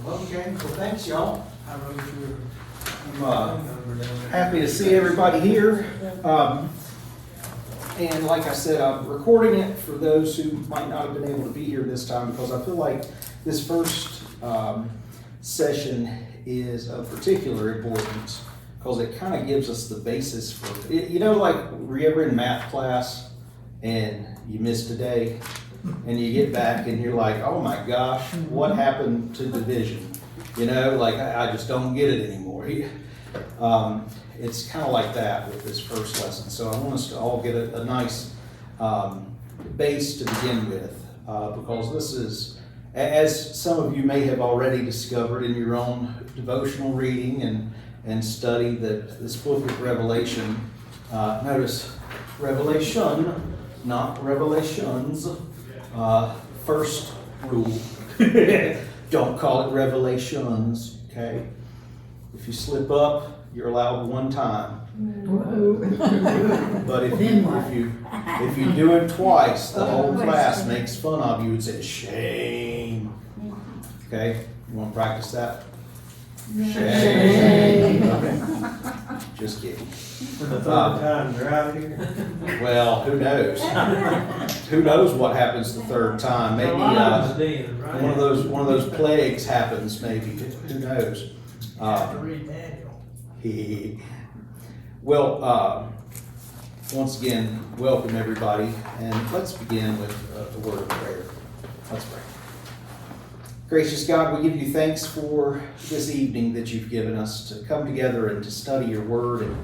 Okay, well, thanks, y'all. I'm happy to see everybody here. And like I said, I'm recording it for those who might not have been able to be here this time, because I feel like this first session is of particular importance, because it kind of gives us the basis for, you know, like, were you ever in math class and you missed a day and you get back and you're like, oh my gosh, what happened to division? You know, like, I just don't get it anymore. It's kind of like that with this first lesson. So I want us to all get a nice base to begin with, because this is, as some of you may have already discovered in your own devotional reading and study, that this book of Revelation, notice Revelation, not Revelations, first rule. Don't call it Revelations, okay? If you slip up, you're allowed one time. But if you do it twice, the whole class makes fun of you and says, shame. Okay? You want to practice that? Shame. Okay. Just kidding. For the third time you're out here. Well, who knows? Who knows what happens the third time? Maybe one of those plagues happens. Maybe, who knows? Well, once again, welcome everybody, and let's begin with a word of prayer. Let's pray. Gracious God, we give you thanks for this evening that you've given us to come together and to study your word, and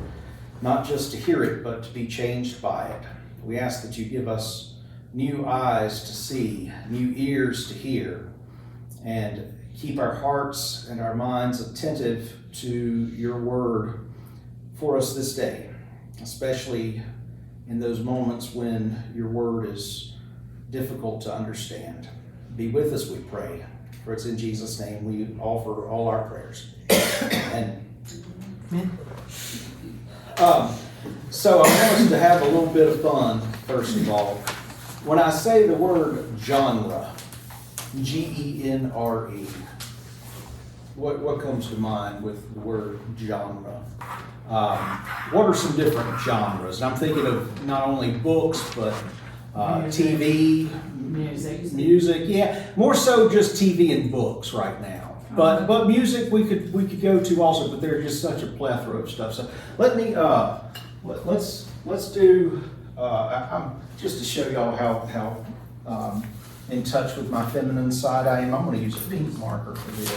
not just to hear it, but to be changed by it. We ask that you give us new eyes to see, new ears to hear, and keep our hearts and our minds attentive to your word for us this day, especially in those moments when your word is difficult to understand. Be with us, we pray, for it's in Jesus' name we offer all our prayers. Amen. So I want us to have a little bit of fun, first of all. When I say the word genre, G-E-N-R-E, what comes to mind with the word genre? What are some different genres? And I'm thinking of not only books, but TV, music, yeah, more so just TV and books right now. But music we could go to also, but there's just such a plethora of stuff. So let me let's do I'm just to show y'all how in touch with my feminine side I am. I'm going to use a pink marker for this.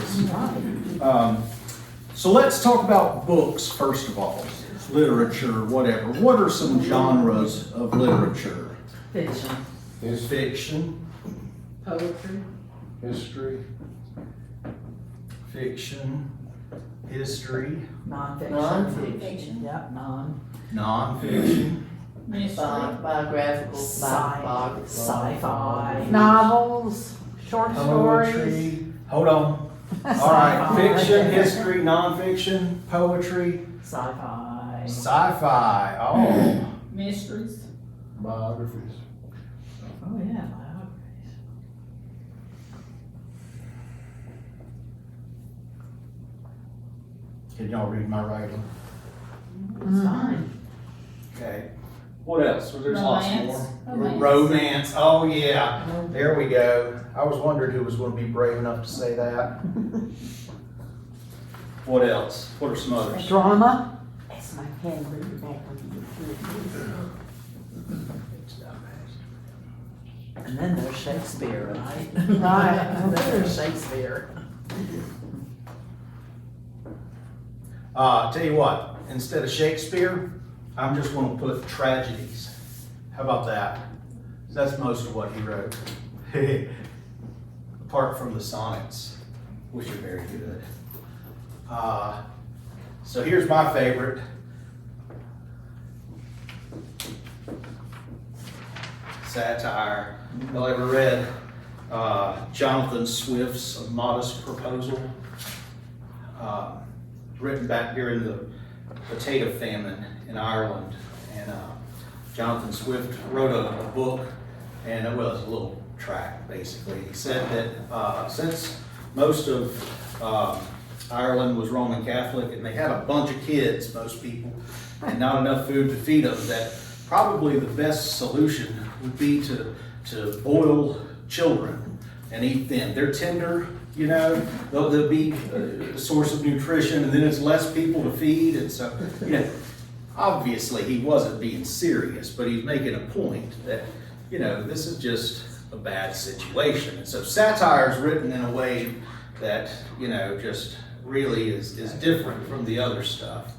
So let's talk about books first of all. Literature, whatever. What are some genres of literature? Fiction. There's fiction, Poetry. history, fiction, history, Non-fiction. Non-fiction. Yep, non. nonfiction, Biographical, Sci-fi. Novels. Short stories. poetry. Hold on. All right, fiction, history, nonfiction, poetry, Sci-fi. sci-fi. Oh, mysteries. biographies. Oh, yeah, biographies. Can y'all read my writing? It's fine. Okay. What else? Well, there's lots more. Romance. Romance. Oh, yeah. There we go. I was wondering who was going to be brave enough to say that. What else? What are some others? Drama. That's my pen, bring it back when And then there's Shakespeare, right? Right. And then there's Shakespeare. Tell you what, instead of Shakespeare, I'm just going to put tragedies. How about that? That's most of what he wrote. Apart from the sonnets, which are very good. So here's my favorite. Satire. Y'all ever read Jonathan Swift's A Modest Proposal? Written back during the potato famine in Ireland. And Jonathan Swift wrote a book, and it was a little tract basically. He said that since most of Ireland was Roman Catholic, and they had a bunch of kids, most people, and not enough food to feed them, that probably the best solution would be to boil children and eat them. They're tender, you know, they'll be a source of nutrition, and then it's less people to feed, and so, you know, obviously he wasn't being serious, but he's making a point that, you know, this is just a bad situation. And so satire is written in a way that, you know, just really is different from the other stuff.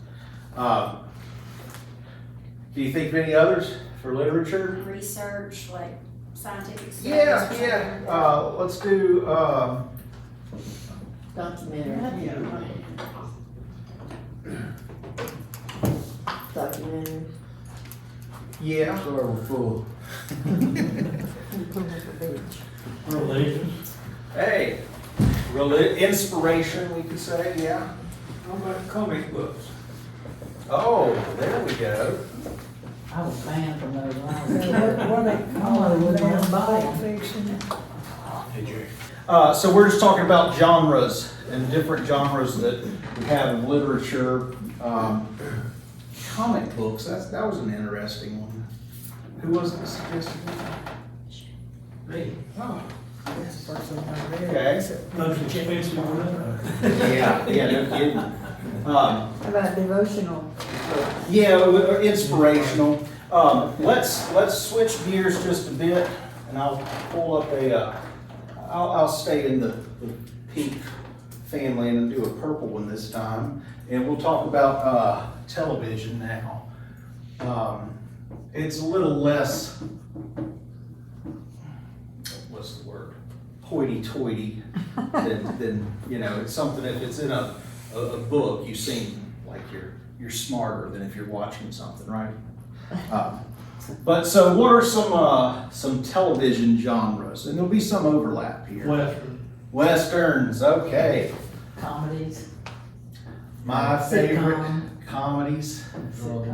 Do you think of any others for literature? Research, like scientific studies. Yeah. Let's do, Documentary. Documentary. yeah. Sort of full. Religion. Hey, inspiration, we could say, yeah. How about comic books? Oh, there we go. I was banned from those. I wouldn't want to buy them. Hey, Jerry. So we're just talking about genres and different genres that we have in literature. Comic books, that was an interesting one. Who was it that suggested that? Me. Oh, That's the first one I read. okay. Most expensive one. Yeah, no kidding. How about devotional? Yeah, or inspirational. Let's switch gears just a bit, and I'll pull up I'll stay in the pink family and do a purple one this time, and we'll talk about television now. It's a little less, what's the word, hoity-toity than you know, it's something, if it's in a book, you seem like you're smarter than if you're watching something, right? But so what are some television genres? And there'll be some overlap here. Western. Westerns, okay. Comedies. My favorite Sitcom. comedies.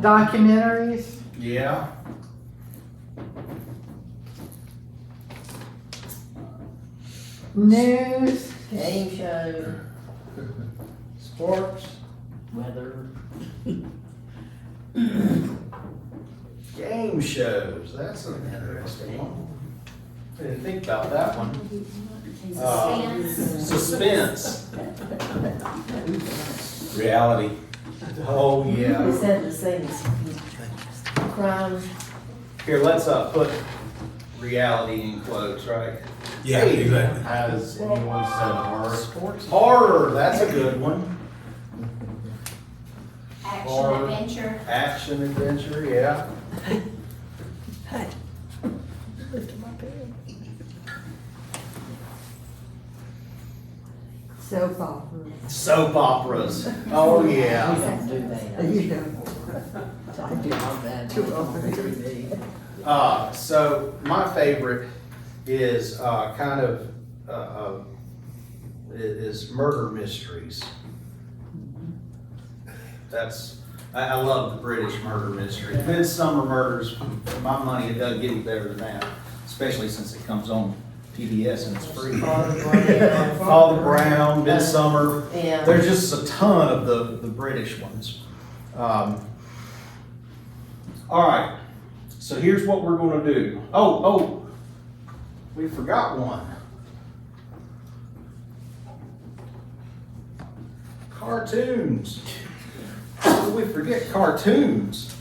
Documentaries? Yeah. News? Game show. Sports. Weather. Game shows. That's an interesting one. I didn't think about that one. Suspense. Suspense. Reality. Oh, yeah. Is that the same as crime? Here, let's put reality in quotes, right? Yeah, Hey. exactly. Has anyone said horror? Sports. Horror, that's a good one. Action, Or- adventure. Action, adventure, yeah. Soap operas. Soap operas. Oh, We yeah. don't do that. You don't. I do all that. Too often. So my favorite is is murder mysteries. I love the British murder mystery. Midsummer Murders, for my money, it doesn't get any better than that, especially since it comes on PBS and it's free. Father Brown, Midsummer. Yeah. There's just a ton of the British ones. All right, so here's what we're gonna do. Oh, we forgot one. Cartoons. How did we forget cartoons?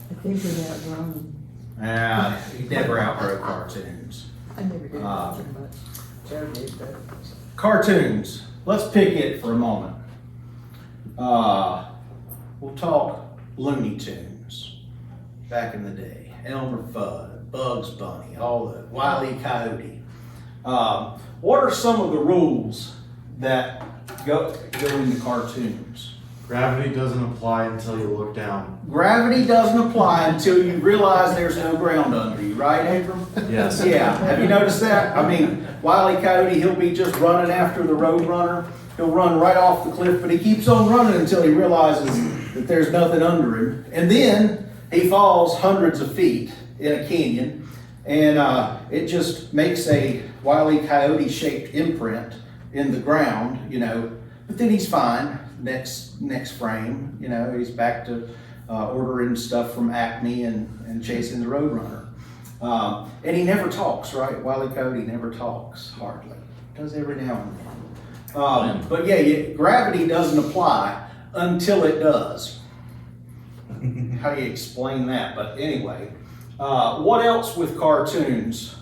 I think we outgrown. Yeah, you never outgrow cartoons. I never did watch them much. Joe did, but. Cartoons. Let's pick it for a moment. We'll talk Looney Tunes. Back in the day. Elmer Fudd, Bugs Bunny, all the Wile E. Coyote. What are some of the rules that go in the cartoons? Gravity doesn't apply until you look down. Gravity doesn't apply until you realize there's no ground under you, right, Abram? Yes. Yeah, have you noticed that? I mean, Wile E. Coyote, he'll be just running after the road runner. He'll run right off the cliff, but he keeps on running until he realizes that there's nothing under him. And then he falls hundreds of feet in a canyon, and it just makes a Wile E. Coyote shaped imprint in the ground, but then he's fine. Next frame, he's back to ordering stuff from Acme and chasing the Roadrunner. And he never talks, right? Wile E. Coyote never talks, hardly. Does every now and then. But yeah, gravity doesn't apply until it does. How do you explain that? But anyway, what else with cartoons?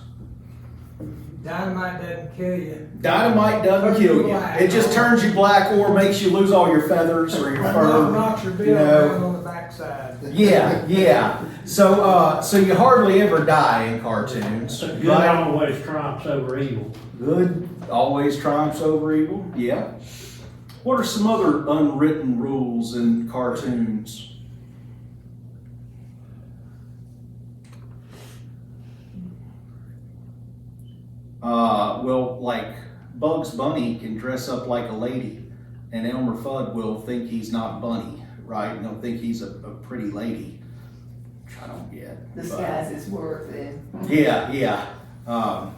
Dynamite doesn't kill you. Dynamite doesn't Turns you kill you. black. It just turns you black or makes you lose all your feathers or your fur. Knocks your you bill know. down on the backside. Yeah. So you hardly ever die in cartoons, Good right? always triumphs over evil. Good always triumphs over evil. Yeah. What are some other unwritten rules in cartoons? Well, like Bugs Bunny can dress up like a lady, and Elmer Fudd will think he's not Bunny, right? And he'll think he's a pretty lady, which I don't get. but- Disguise is worth it. Yeah. Are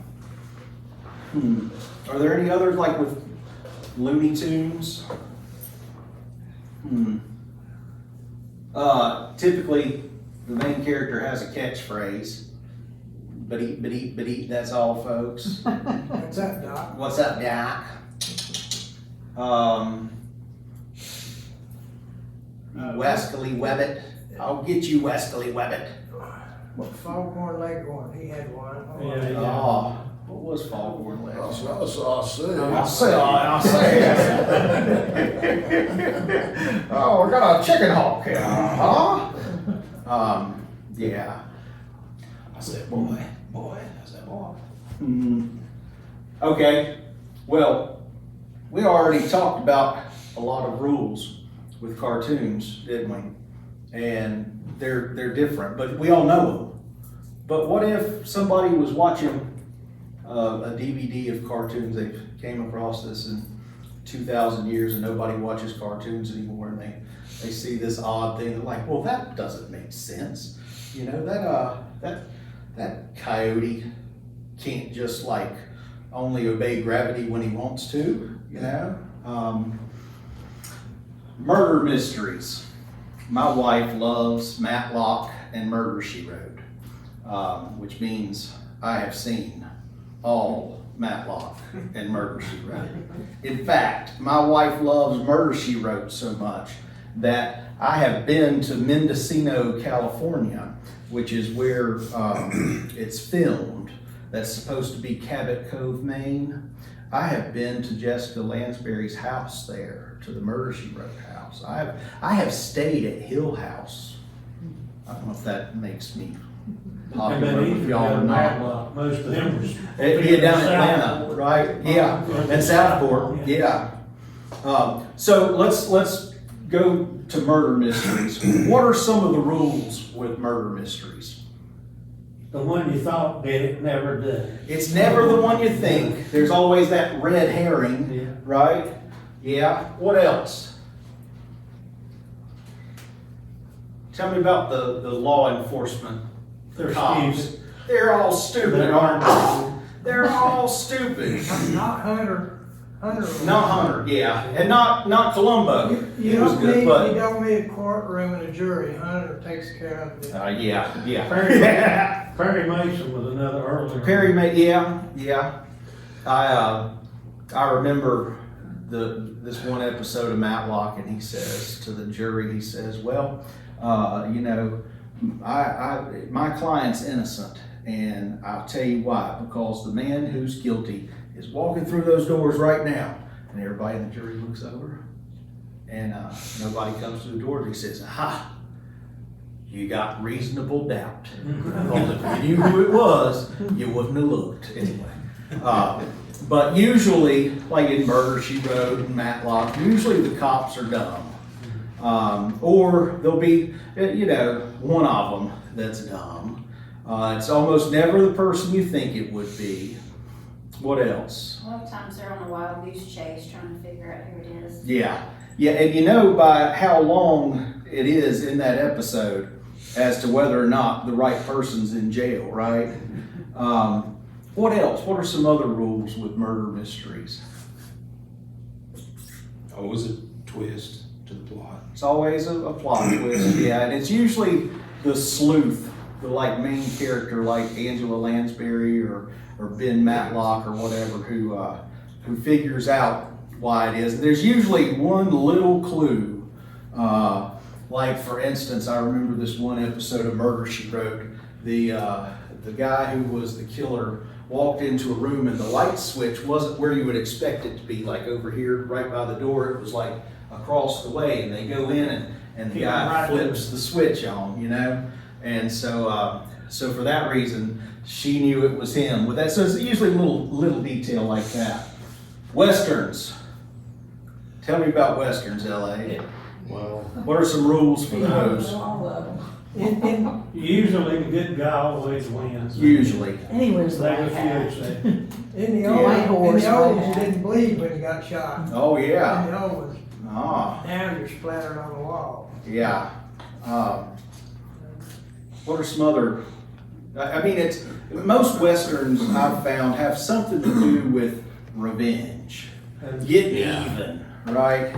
there any others like with Looney Tunes? Typically, the main character has a catchphrase. But eat, that's all, folks. What's that, Doc? What's up, Doc? Wescally Webbit. I'll get you, Wescally Webbit. Foghorn Leghorn, he had one. Yeah. Oh, what was Foghorn Leghorn? I'll say. I'll say. Oh, we got a chicken hawk here, huh? Yeah. I said, boy, I said, boy. Okay, well, we already talked about a lot of rules with cartoons, didn't we? And they're different, but we all know them. But what if somebody was watching a DVD of cartoons, they came across this in 2,000 years and nobody watches cartoons anymore, and they see this odd thing, they're like, well, that doesn't make sense. That coyote can't just like only obey gravity when he wants to, Murder mysteries. My wife loves Matlock and Murder, She Wrote, which means I have seen all Matlock and Murder, She Wrote. In fact, my wife loves Murder, She Wrote so much that I have been to Mendocino, California, which is where it's filmed. That's supposed to be Cabot Cove, Maine. I have been to Jessica Lansbury's house there, to the Murder, She Wrote house. I have stayed at Hill House. I don't know if that makes me popular with y'all or not. Most of them was. Yeah, down in Atlanta, right? Yeah, and Southport, yeah. So let's go to murder mysteries. What are some of the rules with murder mysteries? The one you thought did it never did. It's never the one you think. There's always that red herring, Yeah. right? Yeah. What else? Tell me about the law enforcement. They're cops. stupid. They're all stupid, aren't they? They're all stupid. Not Hunter. Not Hunter, yeah, and not Columbo. You He was don't good, need, but you don't need a courtroom and a jury. Hunter takes care of it. yeah. Perry Mason was another earlier. Perry May, yeah. I remember this one episode of Matlock, and he says to the jury, he says, well, my client's innocent, and I'll tell you why, because the man who's guilty is walking through those doors right now. And everybody in the jury looks over, and nobody comes to the door. He says, aha, you got reasonable doubt. Because if you knew who it was, you wouldn't have looked anyway. But usually, like in Murder, She Wrote and Matlock, usually the cops are dumb. Or there'll be, one of them that's dumb. It's almost never the person you think it would be. What else? A lot of times they're on a wild goose chase trying to figure out who it is. Yeah, and by how long it is in that episode as to whether or not the right person's in jail, right? What else? What are some other rules with murder mysteries? always a twist to the plot. It's always a plot twist, yeah, and it's usually the sleuth, the like main character like Angela Lansbury or Ben Matlock or whatever who figures out why it is. And there's usually one little clue. Like for instance, I remember this one episode of Murder, She Wrote. The guy who was the killer walked into a room and the light switch wasn't where you would expect it to be, like over here right by the door. It was like across the way, and they go in and the guy flips the switch on, you know? And so for that reason, she knew it was him. With that, so it's usually a little detail like that. Westerns. Tell me about Westerns, LA. Well, What are some rules for those? All of them. Usually the good guy always wins. Usually. He was Like like a that. few say. In the Yeah. old, White in horse, the old, white you hat. didn't bleed when you got shot. Oh, yeah. In the old ones, Ah, now you're splattered on the wall. yeah. What are some other, I mean, it's, most Westerns I've found have something to do with revenge. Getting even, right?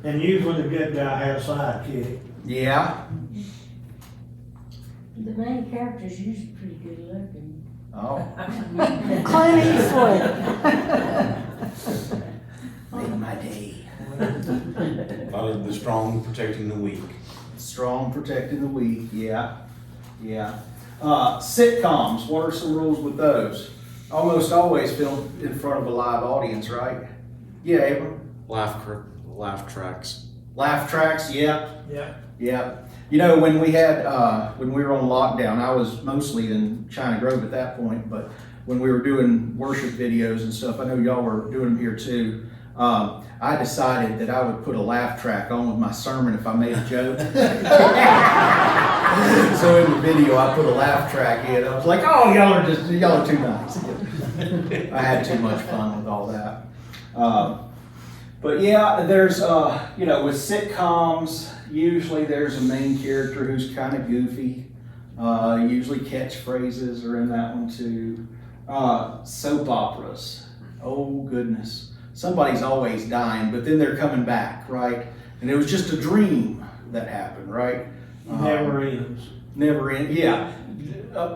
And usually the good guy has a sidekick. Yeah. The main character's usually pretty good looking. Oh, Clint Eastwood. made my day. A lot of the strong protecting the weak. Strong protecting the weak, yeah, yeah. Sitcoms, what are some rules with those? Almost always filmed in front of a live audience, right? Yeah, Abram? laugh tracks. Laugh tracks, yeah, Yeah. yeah. You know, when we had, when we were on lockdown, I was mostly in China Grove at that point, but when we were doing worship videos and stuff, I know y'all were doing them here too. I decided that I would put a laugh track on with my sermon if I made a joke. So in the video, I put a laugh track in. I was like, oh, y'all are too nice. I had too much fun with all that. But yeah, there's, you know, with sitcoms, usually there's a main character who's kind of goofy. Usually catchphrases are in that one too. Soap operas. Oh goodness. Somebody's always dying, but then they're coming back, right? And it was just a dream that happened, right? Never ends. Never end. Yeah.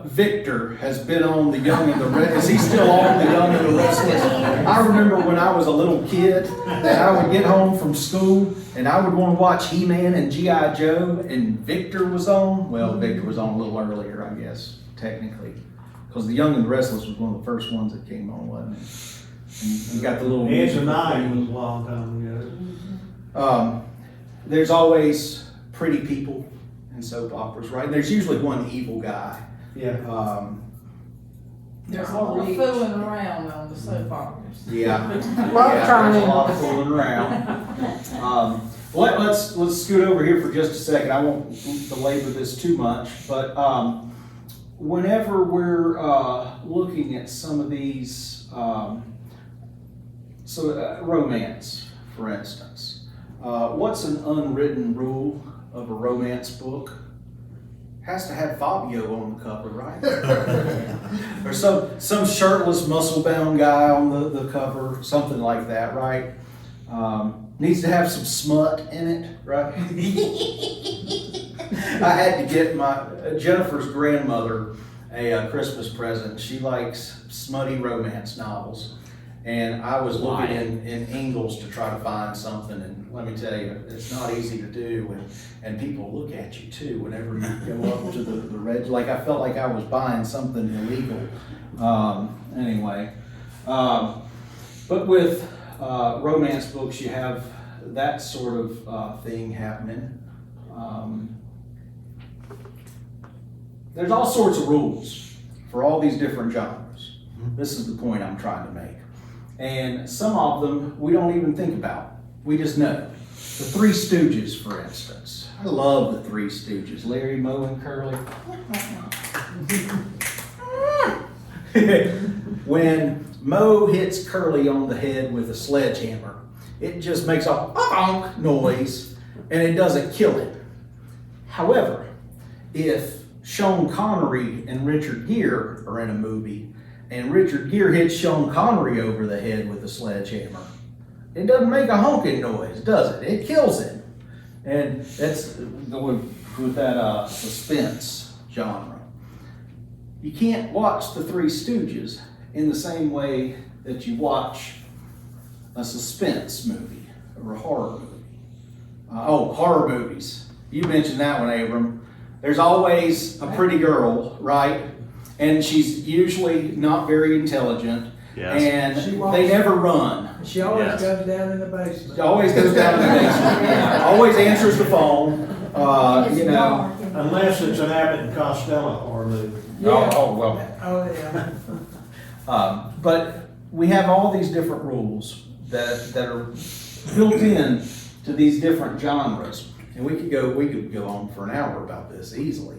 Victor has been on The Young and the Restless. Is he still on The Young and the Restless? I remember when I was a little kid that I would get home from school and I would want to watch He-Man and G.I. Joe, and Victor was on. Well, Victor was on a little earlier, I guess, technically. Because The Young and the Restless was one of the first ones that came on, wasn't it? And you got the little Edge music of Night thing. was a long time ago. There's always pretty people in soap operas, right? And there's usually one evil guy. Yeah. There's a lot of fooling around on the soap operas. Yeah. Love Yeah, there's a triangle. lot of fooling around. Let's scoot over here for just a second. I won't belabor this too much, but whenever we're looking at some of these, romance, for instance, what's an unwritten rule of a romance book? Has to have Fabio on the cover, right? Or some shirtless, muscle-bound guy on the cover, something like that, right? Needs to have some smut in it, right? I had to get my Jennifer's grandmother a Christmas present. She likes smutty romance novels. And I was looking in Ingalls to try to find something, and let me tell you, it's not easy to do, and people look at you too whenever you go up to the red, like I felt like I was buying something illegal. Anyway, but with romance books, you have that sort of thing happening. There's all sorts of rules for all these different genres. This is the point I'm trying to make. And some of them we don't even think about. We just know. The Three Stooges, for instance. I love the Three Stooges. Larry, Moe, and Curly. When Moe hits Curly on the head with a sledgehammer, it just makes a bonk noise, and it doesn't kill him. However, if Sean Connery and Richard Gere are in a movie, and Richard Gere hits Sean Connery over the head with a sledgehammer, it doesn't make a honking noise, does it? It kills him. And that's going with that suspense genre. You can't watch the Three Stooges in the same way that you watch a suspense movie or a horror movie. Horror movies. You mentioned that one, Abram. There's always a pretty girl, right? And she's usually not very intelligent. Yes. And She walks- they never run. She always Yes. goes down in the basement. She always goes down to the basement. Yeah. Always answers the phone. It's You know. dark and- Unless it's an Abbott and Costello horror movie. Yeah. Well. Oh, yeah. But we have all these different rules that are built in to these different genres. And we could go on for an hour about this easily.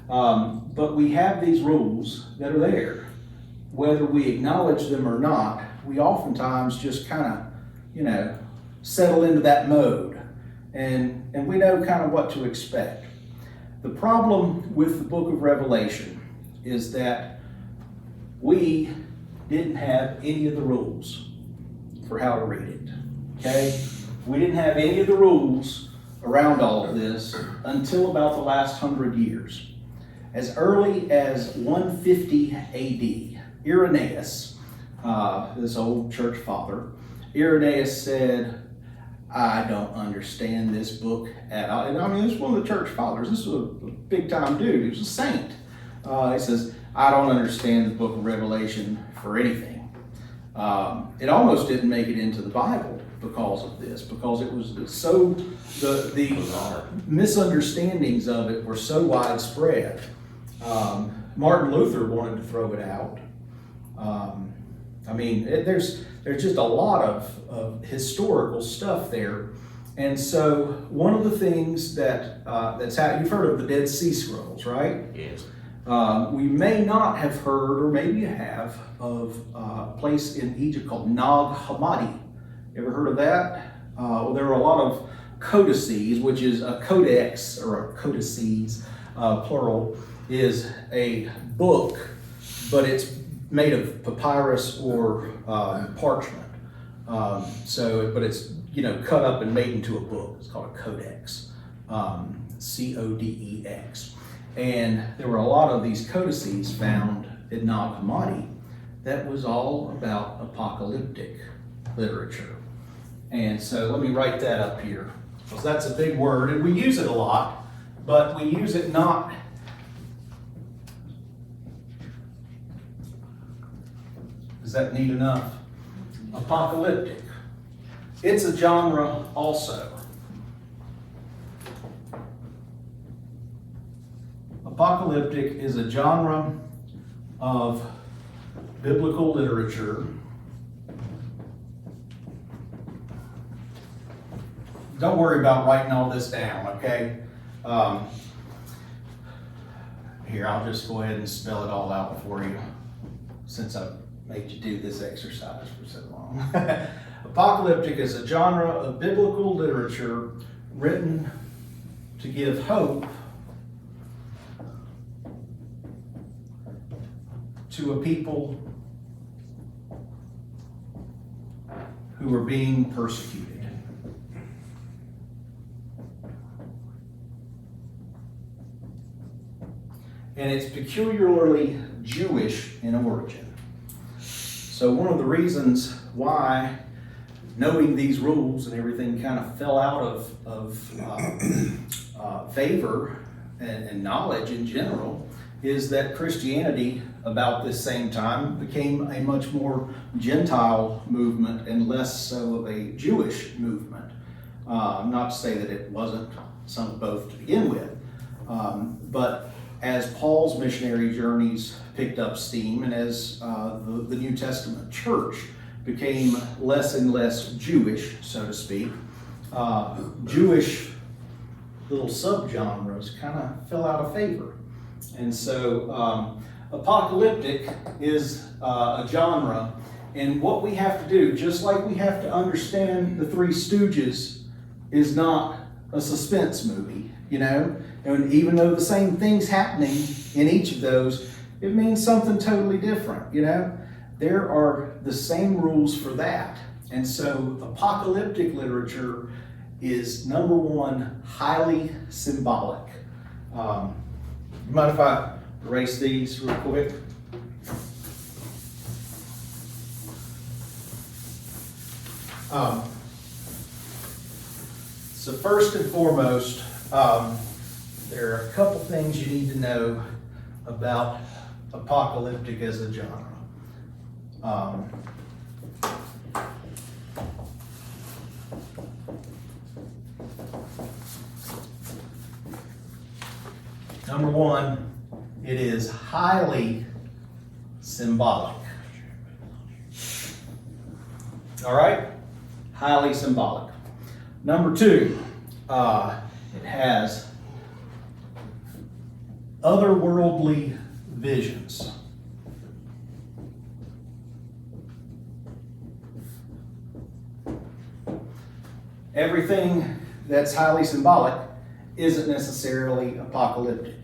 But we have these rules that are there. Whether we acknowledge them or not, we oftentimes just kind of, settle into that mode. And we know kind of what to expect. The problem with the book of Revelation is that we didn't have any of the rules for how to read it, okay? We didn't have any of the rules around all of this until about the last 100 years. As early as 150 AD, Irenaeus, this old church father, Irenaeus said, I don't understand this book at all. And I mean, this is one of the church fathers. This was a big time dude. He was a saint. He says, I don't understand the book of Revelation for anything. It almost didn't make it into the Bible because of this, because it was so, the misunderstandings of it were so widespread. Martin Luther wanted to throw it out. There's just a lot of historical stuff there. And so one of the things that's happened, you've heard of the Dead Sea Scrolls, right? Yes. We may not have heard, or maybe you have, of a place in Egypt called Nag Hammadi. Ever heard of that? There are a lot of codices, which is a codex, or a codices, plural, is a book, but it's made of papyrus or parchment. But it's cut up and made into a book. It's called a codex, Codex. And there were a lot of these codices found in Nag Hammadi that was all about apocalyptic literature. And so let me write that up here, because that's a big word, and we use it a lot, but we use it not. Is that neat enough? Apocalyptic. It's a genre also. Apocalyptic is a genre of biblical literature. Don't worry about writing all this down, okay? Here, I'll just go ahead and spell it all out for you, since I've made you do this exercise for so long. Apocalyptic is a genre of biblical literature written to give hope to a people who are being persecuted. And it's peculiarly Jewish in origin. So one of the reasons why knowing these rules and everything kind of fell out of favor and knowledge in general is that Christianity about this same time became a much more Gentile movement and less so of a Jewish movement. Not to say that it wasn't some of both to begin with, but as Paul's missionary journeys picked up steam and as the New Testament church became less and less Jewish, so to speak, Jewish little subgenres kind of fell out of favor. And so apocalyptic is a genre, and what we have to do, just like we have to understand the Three Stooges is not a suspense movie, and even though the same thing's happening in each of those, it means something totally different, There are the same rules for that And so apocalyptic literature is, number one, highly symbolic. You mind if I erase these real quick? So first and foremost, there are a couple things you need to know about apocalyptic as a genre. Number one, it is highly symbolic. All right? Highly symbolic. Number two, it has otherworldly visions. Everything that's highly symbolic isn't necessarily apocalyptic.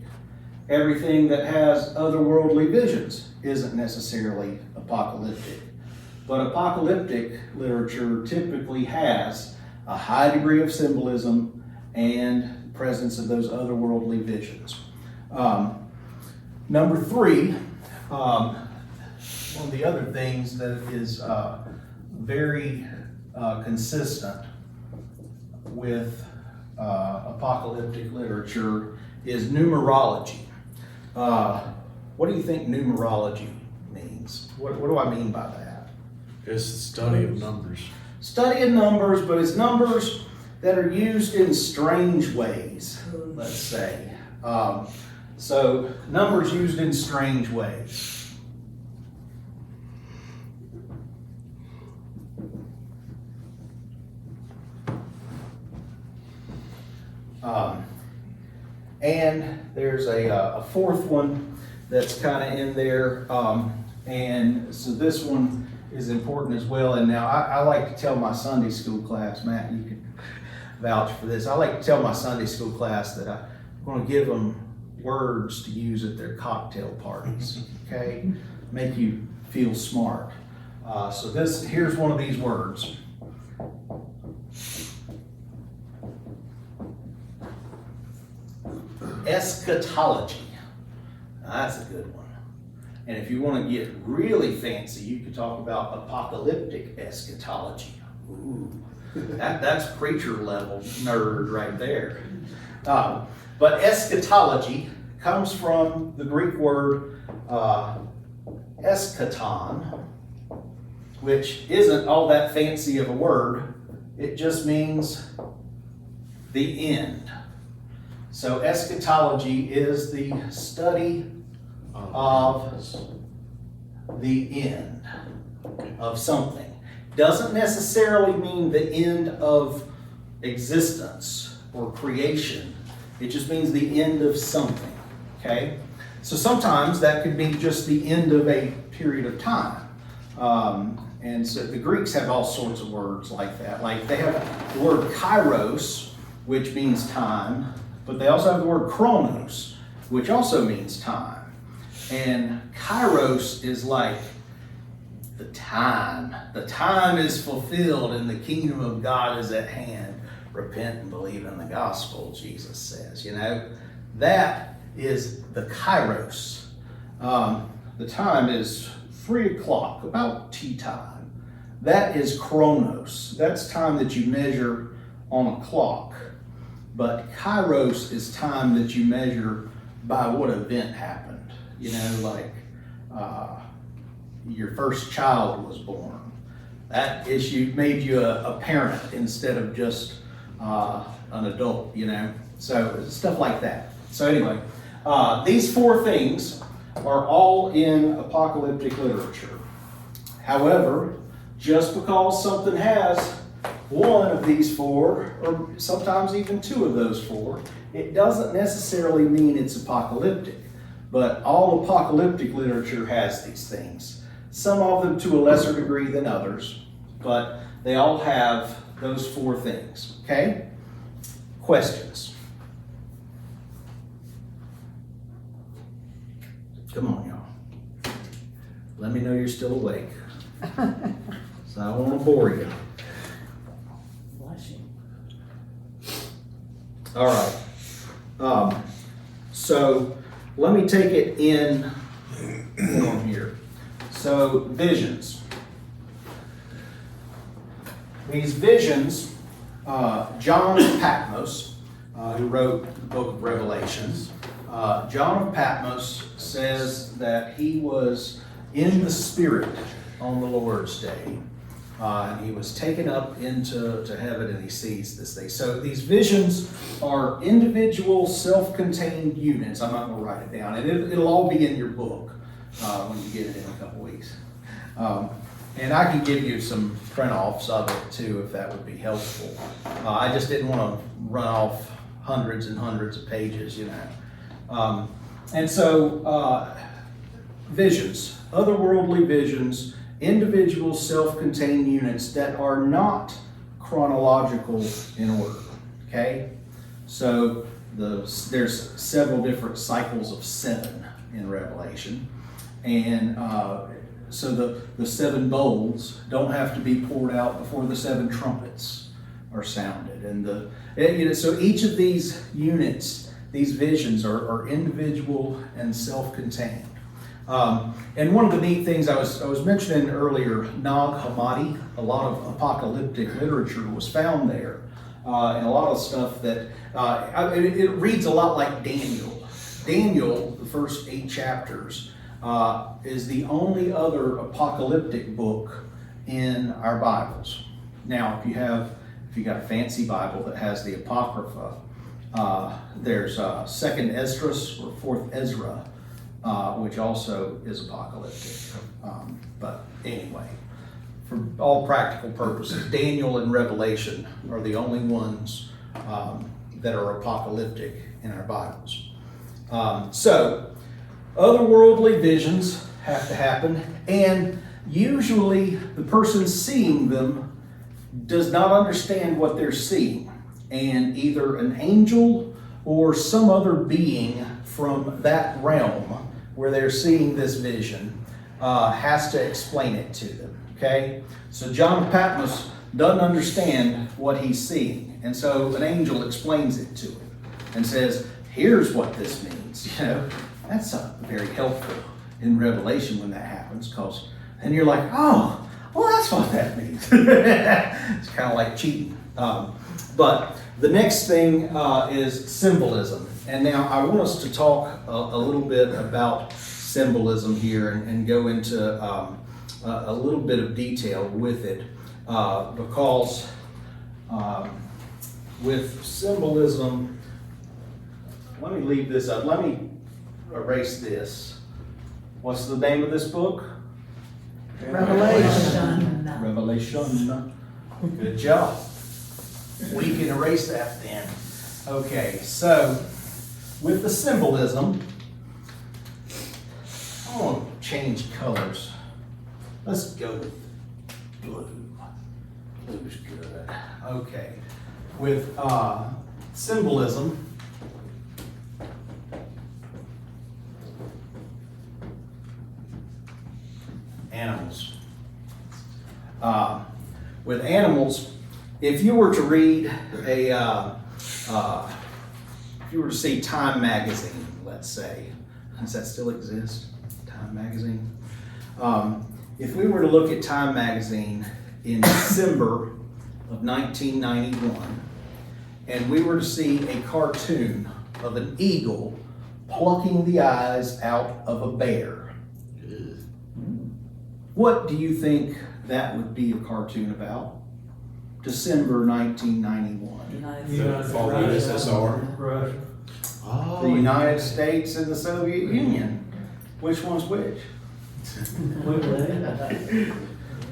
Everything that has otherworldly visions isn't necessarily apocalyptic. But apocalyptic literature typically has a high degree of symbolism and presence of those otherworldly visions. Number three, one of the other things that is very consistent with apocalyptic literature is numerology. What do you think numerology means? What do I mean by that? It's the study of numbers. Study of numbers, but it's numbers that are used in strange ways, let's say. So numbers used in strange ways. And there's a fourth one that's kind of in there. And so this one is important as well. And now I like to tell my Sunday school class, Matt, you can vouch for this. I like to tell my Sunday school class that I'm going to give them words to use at their cocktail parties, okay? Make you feel smart. So here's one of these words. Eschatology. Now, that's a good one. And if you want to get really fancy, you could talk about apocalyptic eschatology. Ooh, that's preacher level nerd right there. But eschatology comes from the Greek word eschaton, which isn't all that fancy of a word. It just means the end. So eschatology is the study of the end of something. Doesn't necessarily mean the end of existence or creation. It just means the end of something, okay? So sometimes that could be just the end of a period of time. And so the Greeks have all sorts of words like that. Like they have the word kairos, which means time, but they also have the word chronos, which also means time. And kairos is like the time. The time is fulfilled and the kingdom of God is at hand. Repent and believe in the gospel, Jesus says. You know, that is the kairos. The time is 3 o'clock, about tea time. That is chronos. That's time that you measure on a clock. But kairos is time that you measure by what event happened. You know, like your first child was born. That issue made you a parent instead of just an adult, you know. So stuff like that. So anyway, these four things are all in apocalyptic literature. However, just because something has one of these four, or sometimes even two of those four, it doesn't necessarily mean it's apocalyptic. But all apocalyptic literature has these things. Some of them to a lesser degree than others, but they all have those four things, okay? Questions? Come on, y'all. Let me know you're still awake. So I don't want to bore you. Bless you. All right. So let me take it in form here. So visions. These visions, John of Patmos, who wrote the book of Revelations, John of Patmos says that he was in the Spirit on the Lord's day. And he was taken up into heaven and he sees this thing. So these visions are individual self-contained units. I'm not going to write it down. And it'll all be in your book when you get it in a couple weeks. And I can give you some print-offs of it too if that would be helpful. I just didn't want to run off hundreds and hundreds of pages, you know. And so visions, otherworldly visions, individual self-contained units that are not chronological in order, okay? So there's several different cycles of 7 in Revelation. And so the 7 bowls don't have to be poured out before the 7 trumpets are sounded. And so each of these units, these visions are individual and self-contained. And one of the neat things I was mentioning earlier, Nag Hammadi, a lot of apocalyptic literature was found there, and a lot of stuff that it reads a lot like Daniel. Daniel, the first 8 chapters, is the only other apocalyptic book in our Bibles. Now, if you got a fancy Bible that has the Apocrypha, there's 2nd Esdras or 4th Ezra. Which also is apocalyptic. But anyway, for all practical purposes, Daniel and Revelation are the only ones that are apocalyptic in our Bibles. So, otherworldly visions have to happen, and usually the person seeing them does not understand what they're seeing, and either an angel or some other being from that realm where they're seeing this vision has to explain it to them, okay? So John of Patmos doesn't understand what he's seeing, and so an angel explains it to him and says, here's what this means. You know, that's very helpful in Revelation when that happens, because then you're like, oh, well, that's what that means. It's kind of like cheating. But the next thing is symbolism. And now I want us to talk a little bit about symbolism here and go into a little bit of detail with it because with symbolism, let me leave this up. Let me erase this. What's the name of this book? Revelation. Revelation. Good job. We can erase that then. Okay, so with the symbolism, I want to change colors. Let's go with blue. Blue's good. Okay, with symbolism, animals. With animals, if you were to read if you were to see Time magazine, let's say, does that still exist? Time magazine? If we were to look at Time magazine in December of 1991, and we were to see a cartoon of an eagle plucking the eyes out of a bear, what do you think that would be a cartoon about? December 1991. USSR. Russia. The United States and the Soviet Union. Which one's which?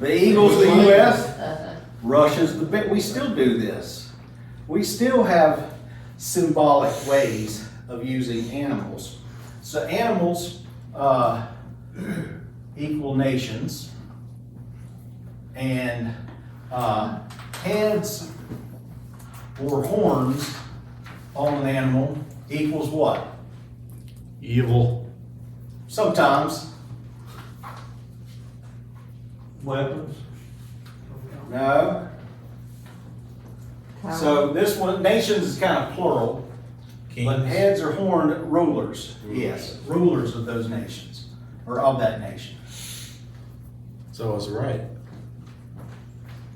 The Eagle's the U.S., Russia's the bit. We still do this. We still have symbolic ways of using animals. So animals equal nations, and heads or horns on an animal equals what? Evil. Sometimes. Weapons. No. So this one, nations is kind of plural, but Kings. heads or horned rulers. Yes, rulers of those nations, or of that nation. So I was right.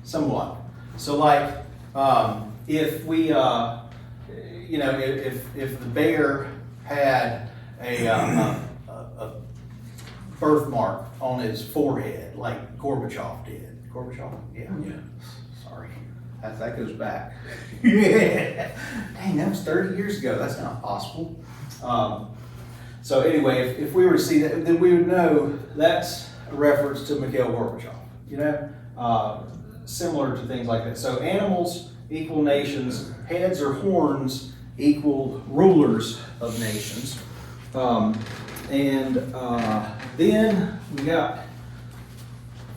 Somewhat. So like, if we, if the bear had a birthmark on his forehead, like Gorbachev did. Gorbachev? Yeah. Sorry. That goes back. Dang, that was 30 years ago. That's not possible. So anyway, if we were to see that, then we would know that's a reference to Mikhail Gorbachev, similar to things like that. So animals equal nations, heads or horns equal rulers of nations. Then we got,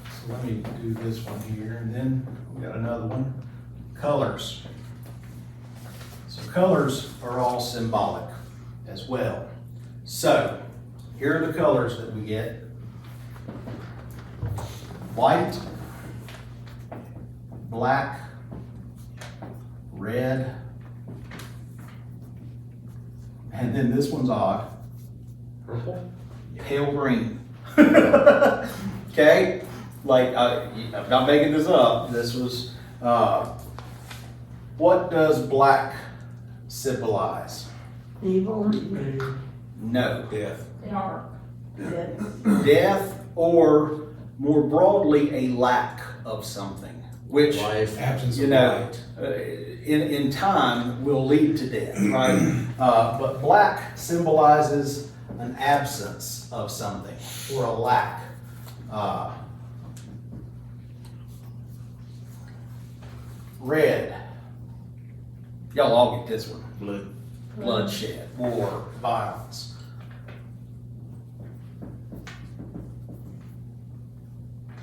so let me do this one here, and then we got another one, colors. So colors are all symbolic as well. So here are the colors that we get. White, black, red, and then this one's odd. Purple? Pale green. Okay? Like, I'm not making this up. This was, what does black symbolize? Evil. No. Death. Dark. Death, or more broadly, a lack of something, which, Life. Absence you of know, light. in time will lead to death, right? But black symbolizes an absence of something or a lack. Red. Y'all all get this one. Blood. Bloodshed, war, violence.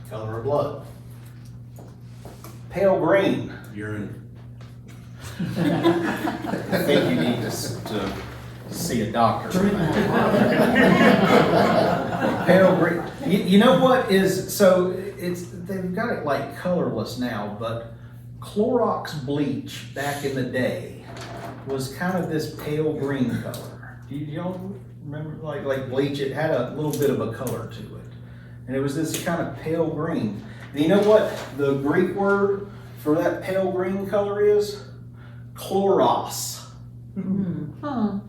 Color of blood. Pale green. Urine. I think you need to see a doctor. Pale green. You know what is, so they've got it like colorless now, but Clorox bleach back in the day was kind of this pale green color. Do y'all remember like bleach? It had a little bit of a color to it. And it was this kind of pale green. And you know what the Greek word for that pale green color is? Chloros. Huh.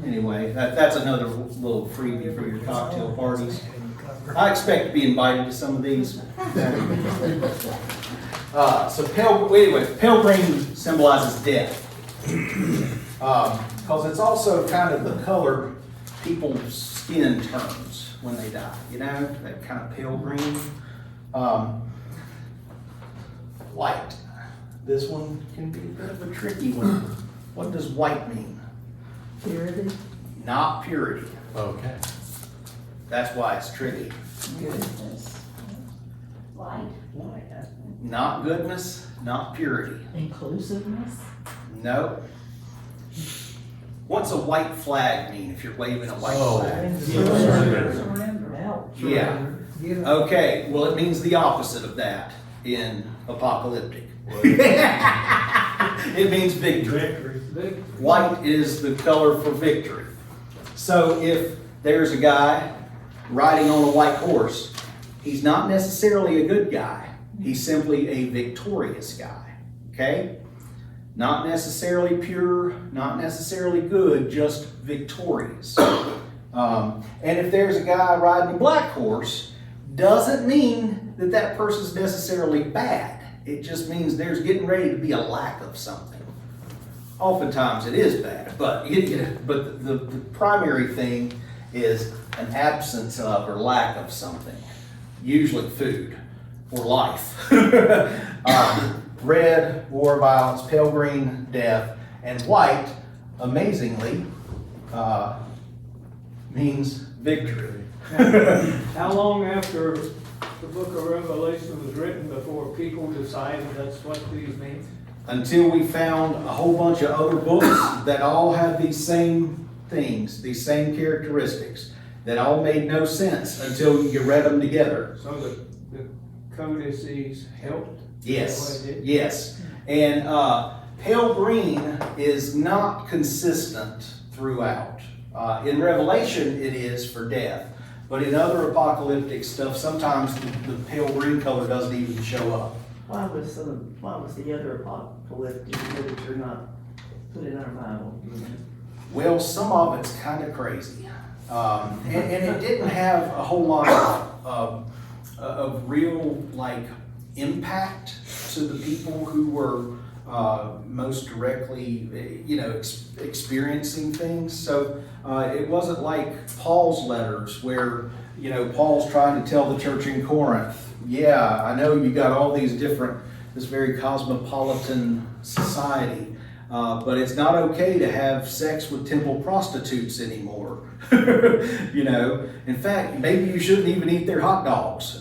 Anyway, that's another little freebie for your cocktail parties. I expect to be invited to some of these. So pale green symbolizes death. Because it's also kind of the color people's skin turns when they die, that kind of pale green. White. This one can be a bit of a tricky one. What does white mean? Purity. Not purity. Okay. That's why it's tricky. Goodness. Light. Not goodness, not purity. Inclusiveness. No. What's a white flag mean if you're waving a white Oh. flag? Surrender. Help. Yeah. Okay, well, it means the opposite of that in Apocalyptic. It means victory. White is the color for victory. So if there's a guy riding on a white horse, he's not necessarily a good guy. He's simply a victorious guy. Okay? Not necessarily pure, not necessarily good, just victorious. And if there's a guy riding a black horse, doesn't mean that that person's necessarily bad. It just means there's getting ready to be a lack of something. Oftentimes it is bad, but the primary thing is an absence of or lack of something, usually food or life. Red, war, violence; pale green, death; and white, amazingly, means victory. How long after the book of Revelation was written before people decided that's what these mean? Until we found a whole bunch of other books that all had these same things, these same characteristics, that all made no sense until you read them together. So the codices helped? Yes, Is that what it did? yes. And pale green is not consistent throughout. In Revelation, it is for death. But in other apocalyptic stuff, sometimes the pale green color doesn't even show up. Why was the other apocalyptic literature not put in our Bible? Well, some of it's kind of crazy. And it didn't have a whole lot of real, like, impact to the people who were most directly, experiencing things. So it wasn't like Paul's letters where, Paul's trying to tell the church in Corinth, yeah, I know you got all these this very cosmopolitan society, but it's not okay to have sex with temple prostitutes anymore. In fact, maybe you shouldn't even eat their hot dogs.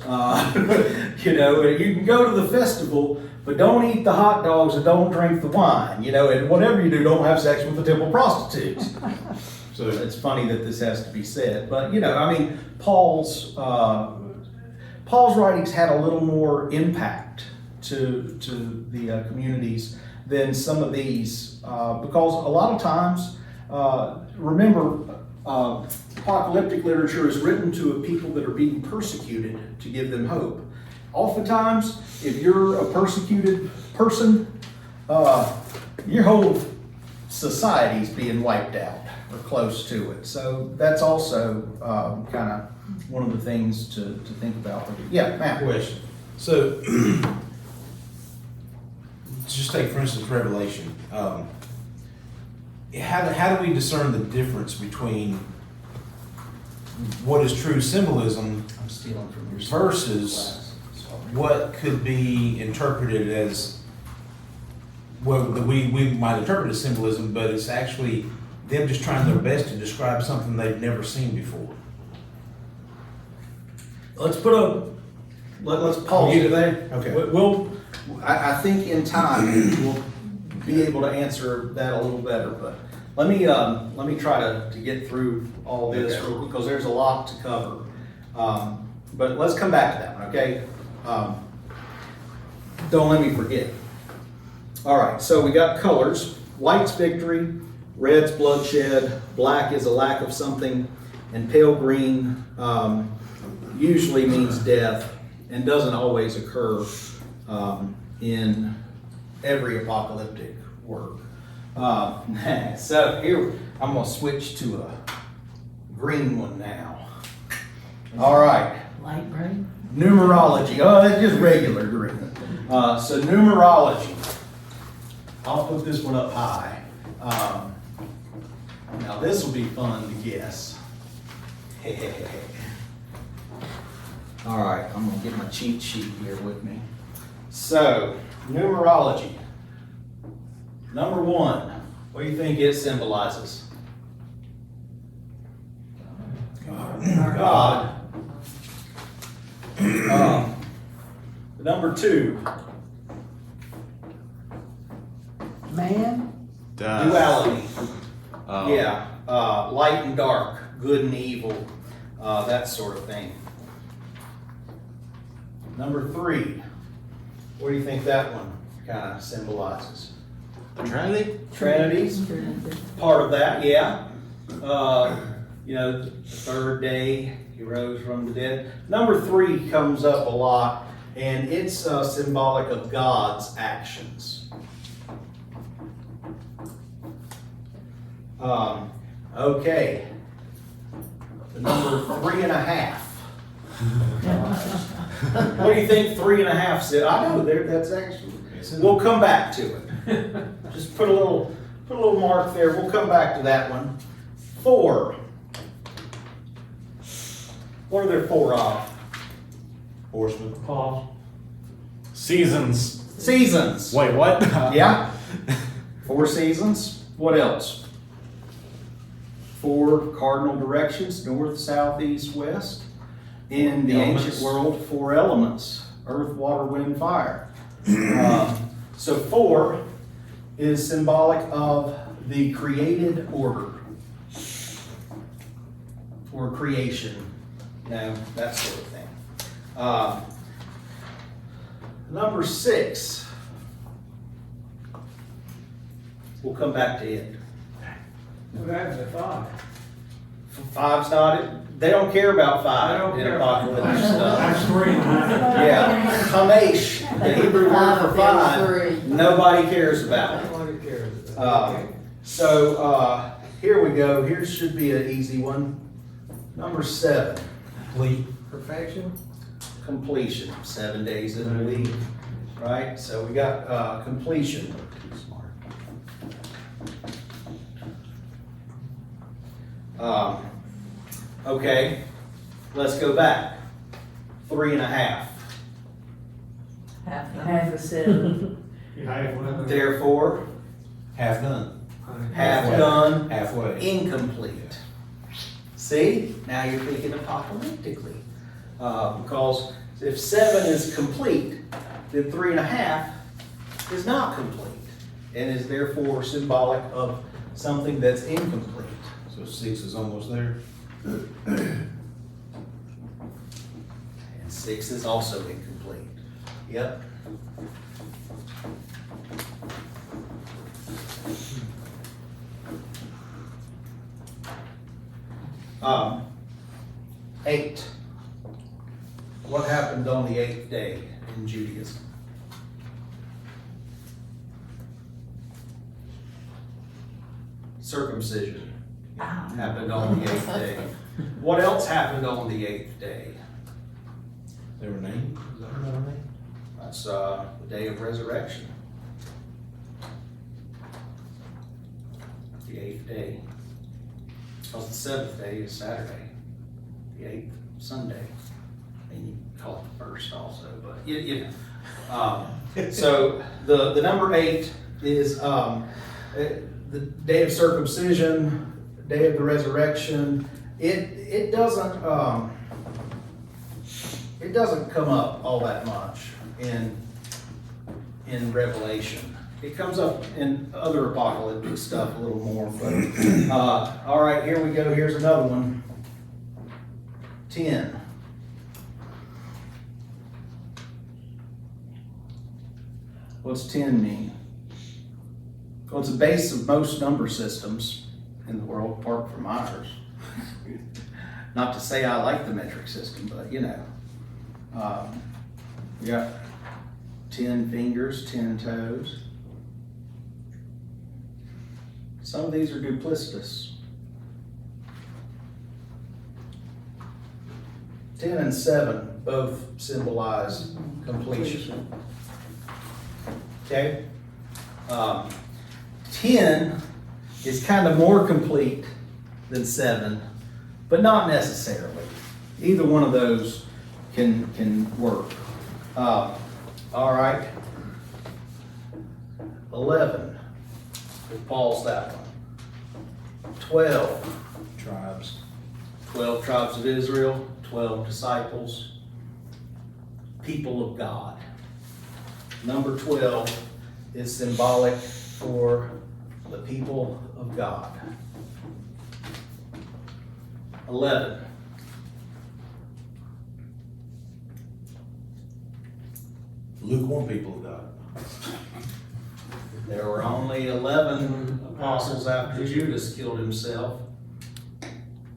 You can go to the festival, but don't eat the hot dogs and don't drink the wine. And whatever you do, don't have sex with the temple prostitutes. So it's funny that this has to be said, but Paul's writings had a little more impact to the communities than some of these, because a lot of times, remember, apocalyptic literature is written to a people that are being persecuted to give them hope. Oftentimes, if you're a persecuted person, your whole society's being wiped out or close to it. So that's also kind of one of the things to think about. Yeah, Matt. Question. So, just take, for instance, Revelation. How do we discern the difference between what is true symbolism I'm stealing from your versus class. Sorry. what could be interpreted as what we might interpret as symbolism, but it's actually them just trying their best to describe something they've never seen before? Let's pause it there. Okay. I think in time we'll be able to answer that a little better, but let me try to get through all this Okay. real quick, because there's a lot to cover. But let's come back to that one, okay? Don't let me forget. All right, so we got colors. White's victory, red's bloodshed, black is a lack of something, and pale green usually means death and doesn't always occur in every apocalyptic work. So here, I'm gonna switch to a green one now. All right, Light green? numerology. Oh, that's just regular green. So numerology. I'll put this one up high. Now this will be fun to guess. All right, I'm gonna get my cheat sheet here with me. So, numerology. Number 1, what do you think it symbolizes? God. Number 2, Man? duality. Yeah, light and dark, good and evil, that sort of thing. Number 3, what do you think that one kind of symbolizes? The Trinity? Trinity's part of that, yeah. The third day he rose from the dead. Number 3 comes up a lot, and it's symbolic of God's actions. Okay. The number 3.5. What do you think 3.5 said? I know that's actually. We'll come back to it. Just put a little mark there. We'll come back to that one. 4. What are there 4 of? Horseman. Pause. Seasons. Seasons. Wait, what? Yeah. 4 seasons. What else? 4 cardinal directions: north, south, east, west. In the ancient world, 4 elements: earth, water, wind, fire. So 4 is symbolic of the created order, or creation, that sort of thing. Number 6. We'll come back to it. What happened to 5? 5's not it. They don't care about I 5 don't in care. apocalyptic stuff. That's 3.5. Yeah, Hamesh, the Hebrew word for 5, nobody cares about it. Nobody cares about it. So, here we go. Here should be an easy one. Number 7, Complete. Perfection. completion. 7 days in a week, right? So we got completion. Okay, let's go back. 3.5. Half a 7. You have one. Therefore, Half done. half done, Halfway. incomplete. See, now you're thinking apocalyptically. Because if 7 is complete, then 3.5 is not complete and is therefore symbolic of something that's incomplete. So 6 is almost there. And 6 is also incomplete. Yep. Um, 8. What happened on the 8th day in Judaism? Circumcision happened on the 8th day. What else happened on the 8th day? They were named? Is that what they were named? That's the day of resurrection. The 8th day. Because the 7th day is Saturday. The 8th, Sunday. And you call it the first also, but you know. So the number 8 is the day of circumcision, day of the resurrection. It doesn't come up all that much in Revelation. It comes up in other apocalyptic stuff a little more, but all right, here we go. Here's another one. 10. What's 10 mean? Well, it's the base of most number systems in the world, apart from ours. Not to say I like the metric system, but you know. We got 10 fingers, 10 toes. Some of these are duplicitous. 10 and 7 both symbolize completion. Okay? 10 is kind of more complete than 7, but not necessarily. Either one of those can work. All right. 11. We'll pause that one. 12. Tribes. 12 tribes of Israel, 12 disciples, people of God. Number 12 is symbolic for the people of God. 11. Lukewarm people of God. There were only 11 apostles after Judas killed himself.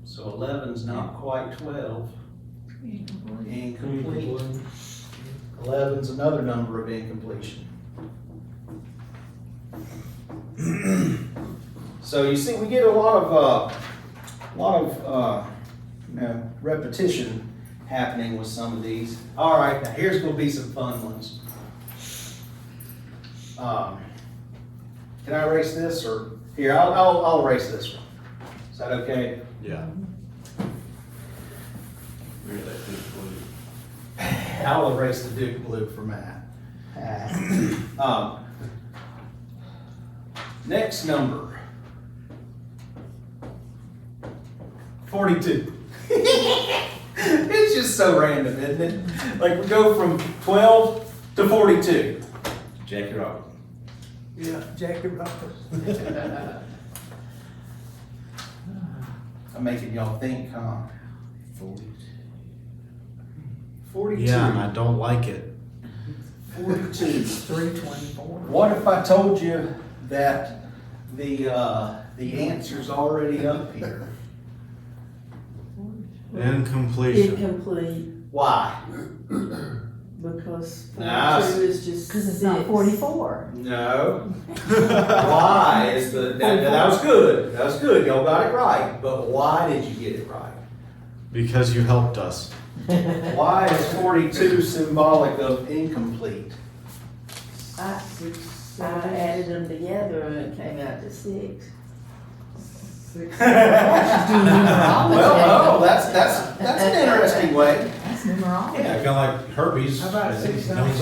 So 11's not quite 12. Incomplete. 11's another number of incompletion. So you see, we get a lot of repetition happening with some of these. All right, now here's going to be some fun ones. Can I erase this, or here? I'll erase this one. Is that okay? Yeah. Look at that big blue. I'll erase the Duke Blue for Matt. Next number. 42. It's just so random, isn't it? Like we go from 12 to 42. Jackie Robinson. Yeah, Jackie Robinson. I'm making y'all think, huh? 40. 42. Yeah, and I don't like it. 42. 324. What if I told you that the answer's already up here? Incompletion. Incomplete, Why? because Nah, 42 is just Because it's not 6. 44. No. Why is that was good. That was good. Y'all got it right. But why did you get it right? Because you helped us. Why is 42 symbolic of incomplete? I added them together and it came out to 6. Well, no, that's an interesting way. That's numerology. Yeah, kind of like herpes. How about 6 No, times?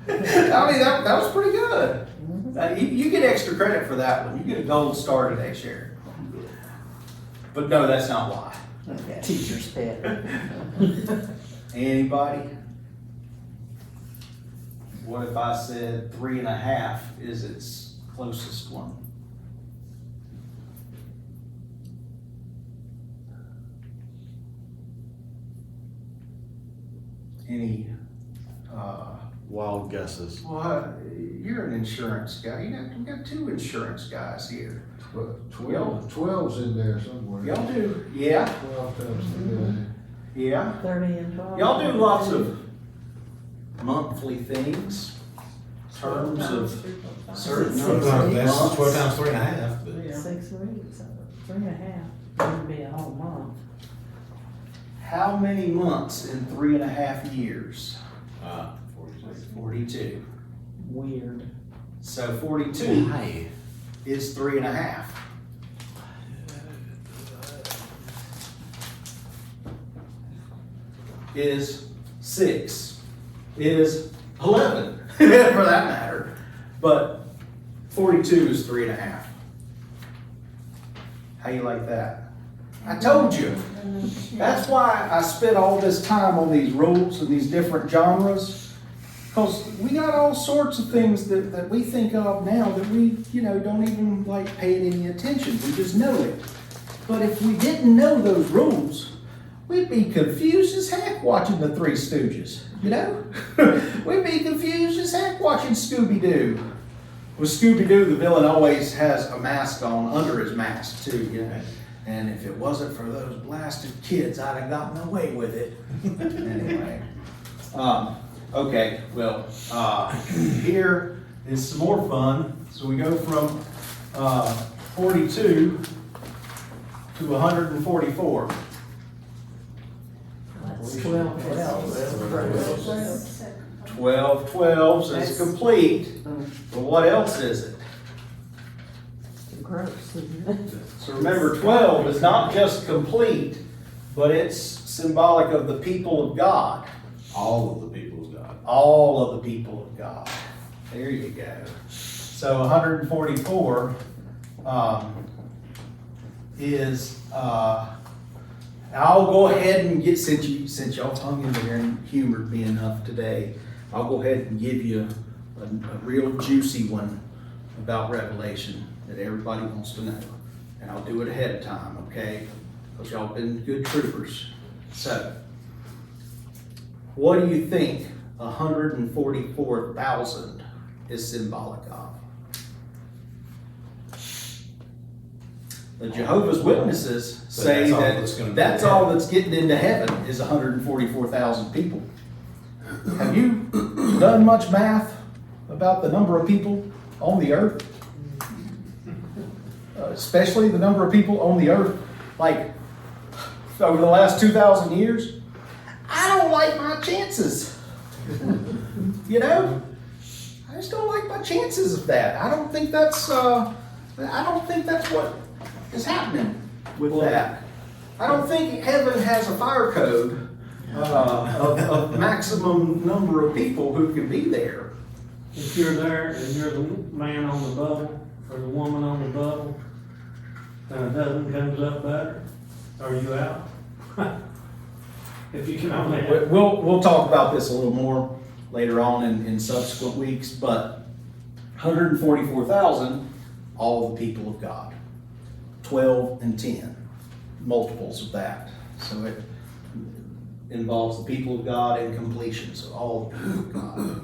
I mean, that was pretty good. You get extra credit for that one. You get a gold star today, Sharon. But no, that's not why. Okay. Teacher's pet. Anybody? What if I said 3.5 is its closest one? Any, Wild guesses. well, you're an insurance guy. You got 2 insurance guys here. 12's in there somewhere. Y'all do, yeah, 12 times 3. yeah. 30 and 12. Y'all do lots of monthly things, terms of certain numbers of That's 12 months. times 3.5. But 6 weeks, so 3.5 wouldn't be a whole month. How many months in 3.5 years? 42. Weird. So 42 Hi. is 3.5. Is 6. Is 11, for that matter. But 42 is 3.5. How you like that? I told you. That's why I spent all this time on these rules and these different genres. Because we got all sorts of things that we think of now that we, don't even like paying any attention. We just know it. But if we didn't know those rules, we'd be confused as heck watching the Three Stooges, We'd be confused as heck watching Scooby-Doo. With Scooby-Doo, the villain always has a mask on under his mask too, And if it wasn't for those blasted kids, I'd have gotten away with it. Anyway. Okay, well, here is some more fun. So we go from 42 to 144. That's 12 12 12s is complete. But what else is it? Gross, isn't it? So remember, 12 is not just complete, but it's symbolic of the people of God. All of the people of God. All of the people of God. There you go. So 144 is, I'll go ahead and get, since y'all hung in there and humored me enough today, I'll go ahead and give you a real juicy one about Revelation that everybody wants to know. And I'll do it ahead of time, okay? Because y'all been good troopers. So, what do you think 144,000 is symbolic of? The Jehovah's Witnesses say that's all that that's gonna be that's in all heaven. that's getting into heaven is 144,000 people. Have you done much math about the number of people on the earth? Especially the number of people on the earth, like over the last 2,000 years? I don't like my chances. I just don't like my chances of that. I don't think that's what is happening with that. I don't think heaven has a fire code of maximum number of people who can be there. If you're there and you're the man on the bubble or the woman on the bubble, and a dozen comes up better, are you out? If you can only have. We'll talk about this a little more later on in subsequent weeks, but 144,000, all the people of God. 12 and 10, multiples of that. So involves the people of God and completion, so all the people of God.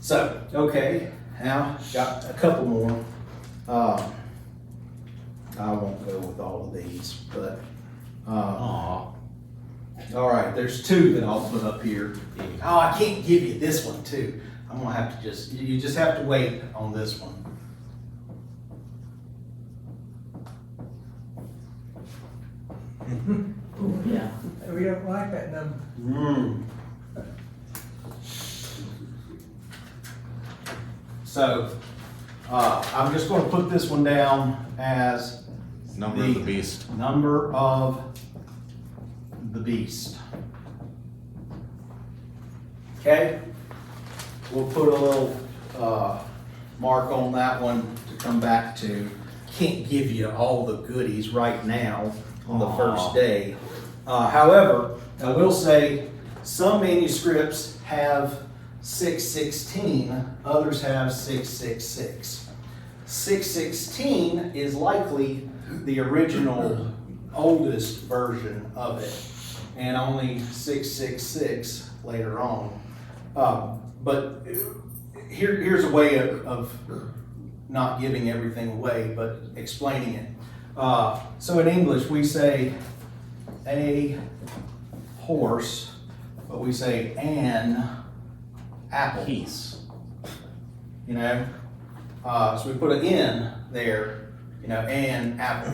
So, okay, now got a couple more. I won't go with all of these, but, Aw. all right, there's two that I'll put up here. Oh, I can't give you this one too. I'm gonna have to you just have to wait on this one. Oh, yeah. We don't like that number. So, I'm just gonna put this one down as Number of the beast. number of the beast. Okay? We'll put a little, mark on that one to come back to. Can't give you all the goodies right now on the first day. However, I will say some manuscripts have 616, others have 666. 616 is likely the original oldest version of it, and only 666 later on. But here's a way of not giving everything away, but explaining it. So in English, we say a horse, but we say an apple. Peace. You know? So we put an N there, you know, an apple.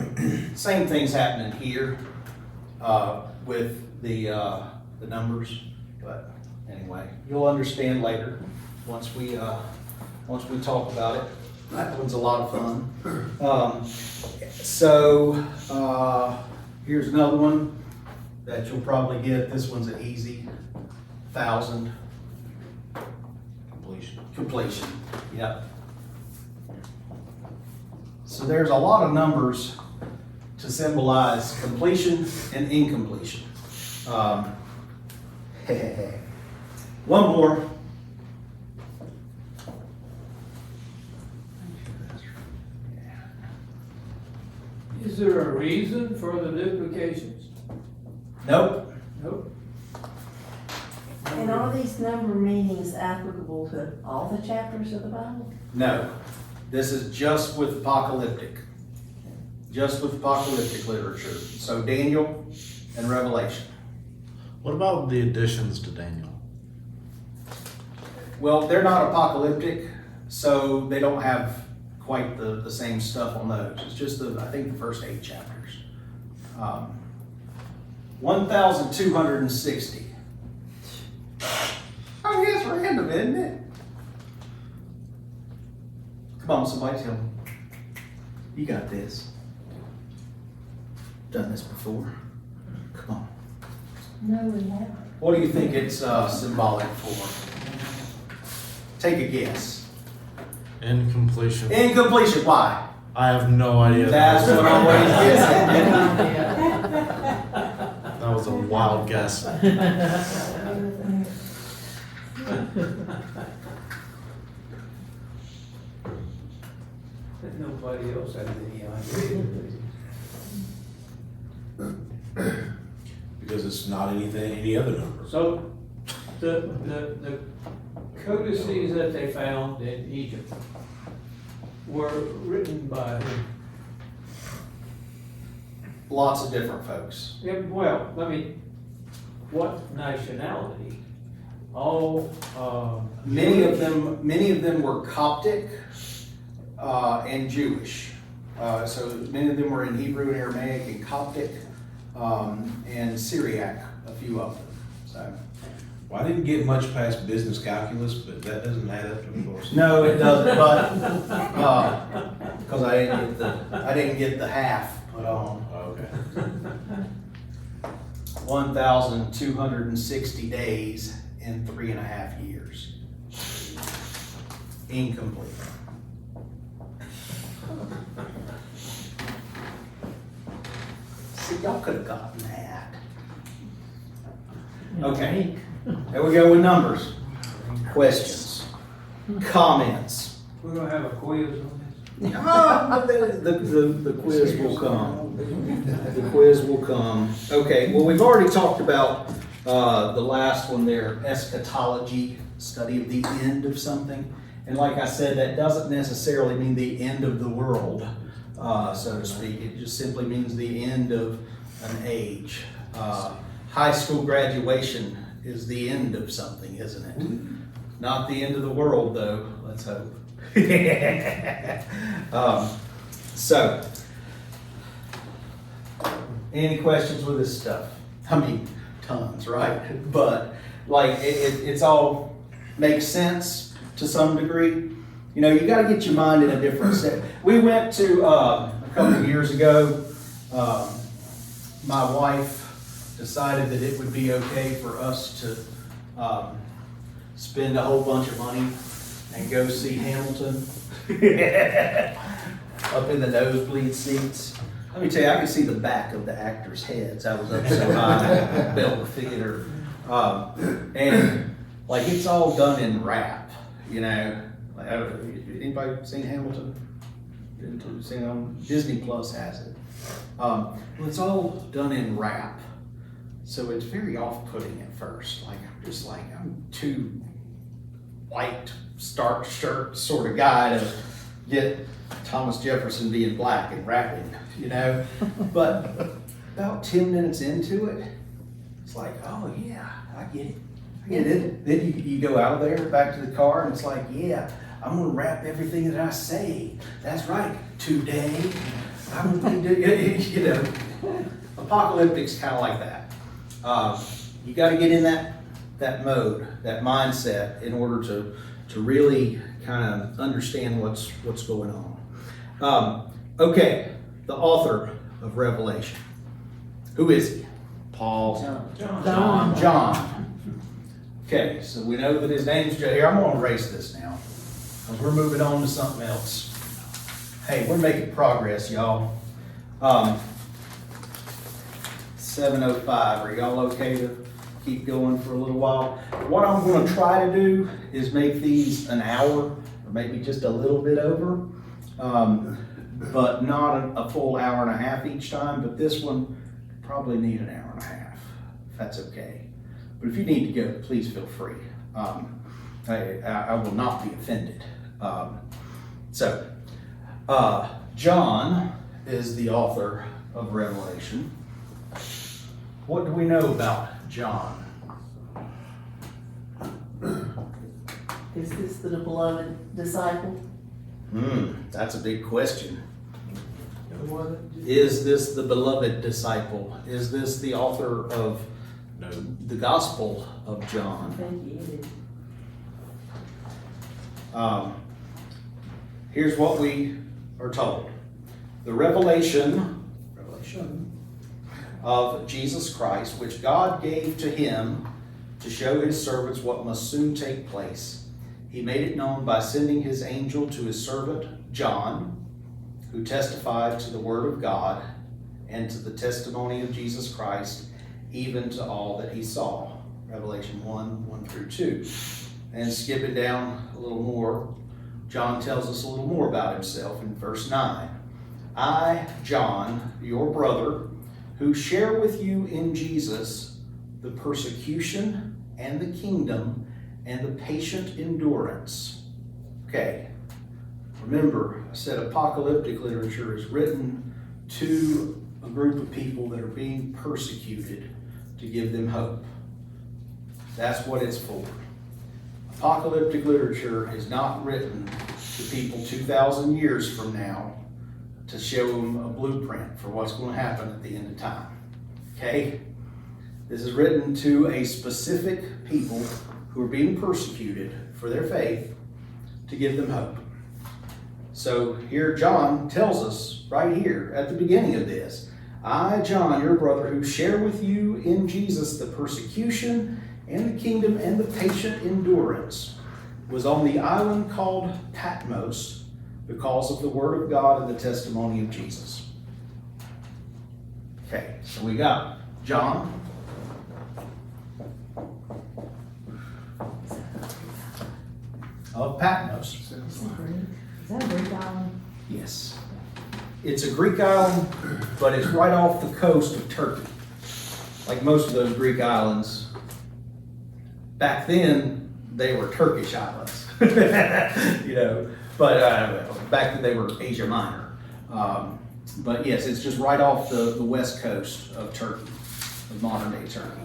Same thing's happening here with the numbers, but anyway, you'll understand later once we talk about it. That one's a lot of fun. Here's another one that you'll probably get. This one's an easy 1,000. Completion. Yep. So there's a lot of numbers to symbolize completion and incompletion. One more. Is there a reason for the duplications? Nope. Nope. And are these number meanings applicable to all the chapters of the Bible? No. This is just with apocalyptic. Just with apocalyptic literature. So Daniel and Revelation. What about the additions to Daniel? Well, they're not apocalyptic, so they don't have quite the same stuff on those. It's just I think the first 8 chapters. 1,260. I guess random, isn't it? Come on, somebody tell me. You got this. Done this before. Come on. No, we haven't. What do you think it's symbolic for? Take a guess. Incompletion. Incompletion, why? I have no idea. That's what I always guess. That was a wild guess. Nobody else has any idea. Because it's not any other number. So, the codices that they found in Egypt were written by who? Lots of different folks. Yeah, well, what nationality? All, Many of them were Coptic and Jewish. So many of them were in Hebrew and Aramaic and Coptic and Syriac, a few of them. So. Well, I didn't get much past business calculus, but that doesn't add up to the course. No, it doesn't, but because I didn't get the half put on. Okay. 1,260 days in 3.5 years. Incomplete. See, y'all could have gotten that. Okay, there we go with numbers. Questions, comments. we're gonna have a quiz on this. The quiz will come. The quiz will come. Okay, well, we've already talked about the last one there, eschatology, study of the end of something. And like I said, that doesn't necessarily mean the end of the world, so to speak. It just simply means the end of an age. High school graduation is the end of something, isn't it? Not the end of the world, though, let's hope. So, any questions with this stuff? I mean, tons, right? But, like, it's all makes sense to some degree. You know, you got to get your mind in a different set. We went to, a couple of years ago, my wife decided that it would be okay for us to spend a whole bunch of money and go see Hamilton up in the nosebleed seats. Let me tell you, I could see the back of the actors' heads. I was up so high, built the theater. And like, it's all done in rap, you know. Like, anybody seen Hamilton? Seen it on Disney Plus has it. Well, it's all done in rap. So it's very off-putting at first. Like, I'm too white, starch shirt sort of guy to get Thomas Jefferson being black and rapping, you know? But about 10 minutes into it, it's like, oh yeah, I get it. Then you go out of there, back to the car, and it's like, yeah, I'm gonna rap everything that I say. That's right, today, I'm gonna do, you know. Apocalyptic's kind of like that. You got to get in that mode, that mindset, in order to really kind of understand what's going on. Okay, the author of Revelation. Who is he? Paul. John. Okay, so we know that his name's John. Here, I'm going to erase this now, because we're moving on to something else. Hey, we're making progress, y'all. 7:05. Are y'all okay to keep going for a little while? What I'm going to try to do is make these an hour, or maybe just a little bit over, but not a full hour and a half each time. But this one probably need an hour and a half, if that's okay. But if you need to go, please feel free. I will not be offended. John is the author of Revelation. What do we know about John? Is this the beloved disciple? That's a big question. Is this the beloved disciple? Is this the author of the Gospel of John? I think he is. Here's what we are told. The revelation of Jesus Christ, which God gave to him to show his servants what must soon take place. He made it known by sending his angel to his servant John, who testified to the word of God and to the testimony of Jesus Christ, even to all that he saw. Revelation 1:1-2. And skipping down a little more, John tells us a little more about himself in verse 9. I, John, your brother, who share with you in Jesus the persecution and the kingdom and the patient endurance. Okay, remember, I said apocalyptic literature is written to a group of people that are being persecuted to give them hope. That's what it's for. Apocalyptic literature is not written to people 2,000 years from now to show them a blueprint for what's going to happen at the end of time. Okay? This is written to a specific people who are being persecuted for their faith to give them hope. So here John tells us right here at the beginning of this, I, John, your brother, who share with you in Jesus the persecution and the kingdom and the patient endurance, was on the island called Patmos because of the word of God and the testimony of Jesus. Okay, so we got John. Of Patmos. Is that a Greek island? Yes. it's a Greek island, but it's right off the coast of Turkey. Like most of those Greek islands, back then, they were Turkish islands, you know, but back then they were Asia Minor. But yes, it's just right off the west coast of Turkey, of modern day Turkey.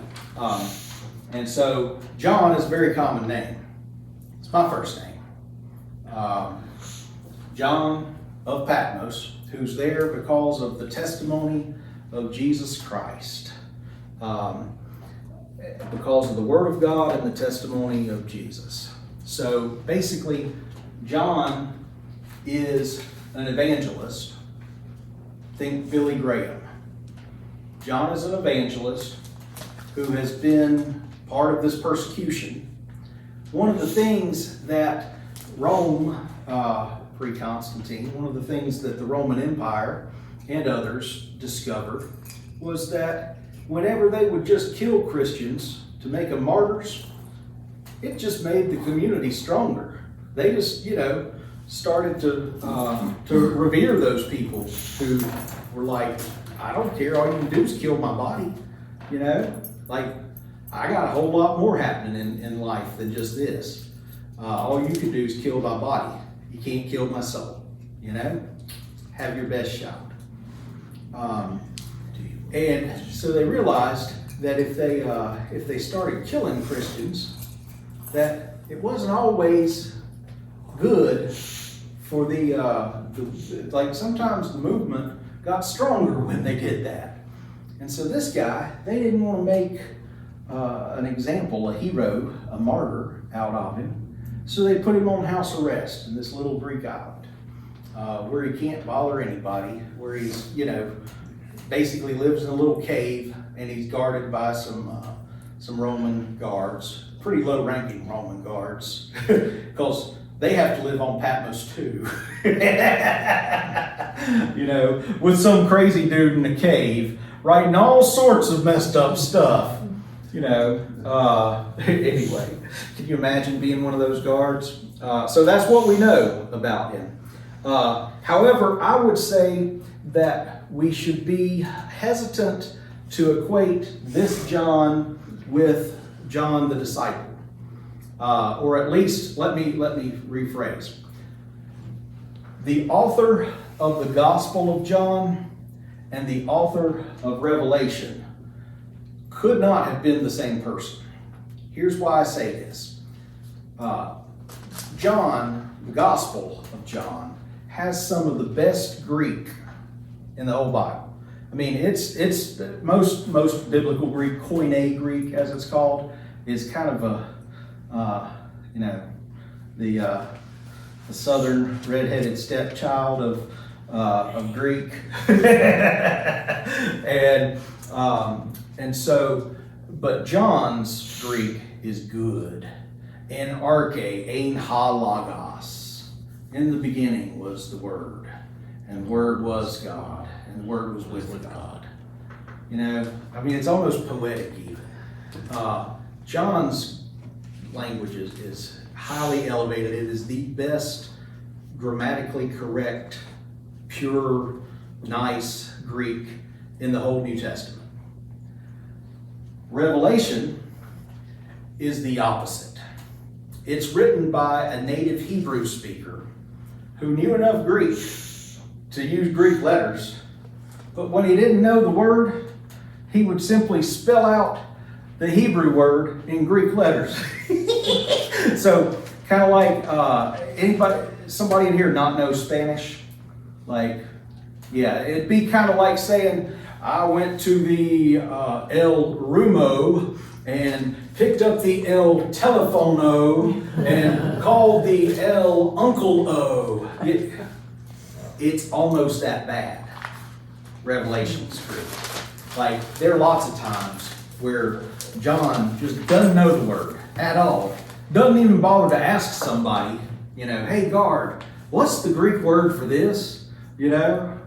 And so John is a very common name. It's my first name. John of Patmos, who's there because of the testimony of Jesus Christ. Because of the Word of God and the testimony of Jesus. So basically, John is an evangelist. Think Billy Graham. John is an evangelist who has been part of this persecution. One of the things that Rome, pre-Constantine, one of the things that the Roman Empire and others discovered was that whenever they would just kill Christians to make them martyrs, it just made the community stronger. They just, you know, started to revere those people who were like, I don't care, all you can do is kill my body, you know? Like, I got a whole lot more happening in life than just this. All you can do is kill my body. You can't kill my soul, you know? Have your best shot. And so they realized that if they started killing Christians, that it wasn't always good for like sometimes the movement got stronger when they did that. And so this guy, they didn't want to make an example, a hero, a martyr out of him. So they put him on house arrest in this little Greek island, where he can't bother anybody, where he's, you know, basically lives in a little cave, and he's guarded by some Roman guards, pretty low-ranking Roman guards, because they have to live on Patmos too. You know, with some crazy dude in a cave writing all sorts of messed up stuff. You know, anyway, can you imagine being one of those guards? So that's what we know about him. However, I would say that we should be hesitant to equate this John with John the disciple. Or at least, let me rephrase. The author of the Gospel of John and the author of Revelation could not have been the same person. Here's why I say this. John, the Gospel of John, has some of the best Greek in the whole Bible. I mean, it's most biblical Greek, Koine Greek as it's called, is kind of a you know, the southern redheaded stepchild of Greek, and so, but John's Greek is good. En arche, ein ha logos. In the beginning was the Word, and the Word was God, and the Word was with God. You know, I mean, it's almost poetic even. John's language is highly elevated. It is the best grammatically correct, pure, nice Greek in the whole New Testament. Revelation is the opposite. It's written by a native Hebrew speaker who knew enough Greek to use Greek letters, but when he didn't know the word, he would simply spell out the Hebrew word in Greek letters. So, kind of like somebody in here not know Spanish? Like, yeah, it'd be kind of like saying, I went to the El Rumo and picked up the El Telefono and called the El Uncle O. It's almost that bad. Revelation's true. Like, there are lots of times where John just doesn't know the word at all. Doesn't even bother to ask somebody, you know, hey guard, what's the Greek word for this? You know,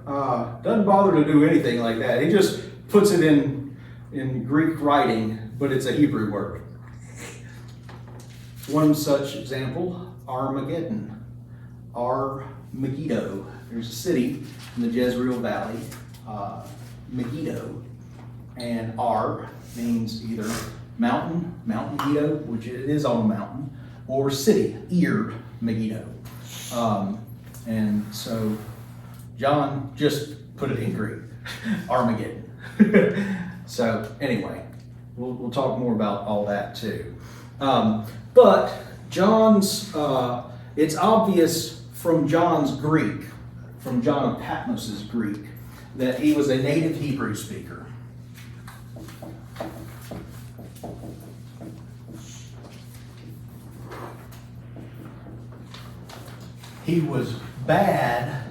doesn't bother to do anything like that. He just puts it in Greek writing, but it's a Hebrew word. One such example, Armageddon. Armageddon. Megiddo. There's a city in the Jezreel Valley, Megiddo, and Ar means either mountain, Mount Megiddo, which it is on a mountain, or city, Ir Megiddo. And so John just put it in Greek, Armageddon. So anyway, we'll talk more about all that too. But John's, it's obvious from John's Greek, from John of Patmos's Greek, that he was a native Hebrew speaker. He was bad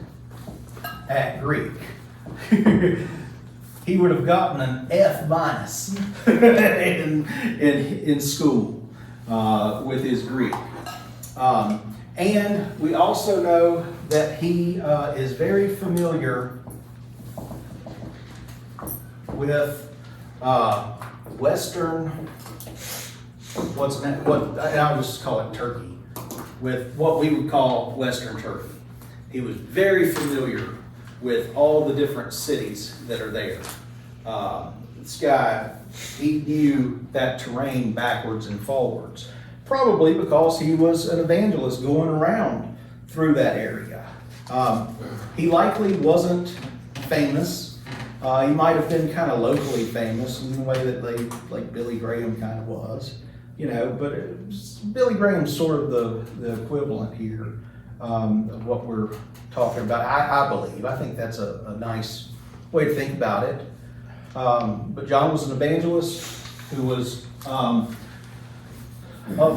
at Greek. He would have gotten an F minus in school with his Greek. And we also know that he is very familiar with Western, I'll just call it Turkey, with what we would call Western Turkey. He was very familiar with all the different cities that are there. This guy, he knew that terrain backwards and forwards, probably because he was an evangelist going around through that area. He likely wasn't famous. He might have been kind of locally famous in the way that like Billy Graham kind of was, but Billy Graham's sort of the equivalent here of what we're talking about. I believe. I think that's a nice way to think about it. But John was an evangelist who was of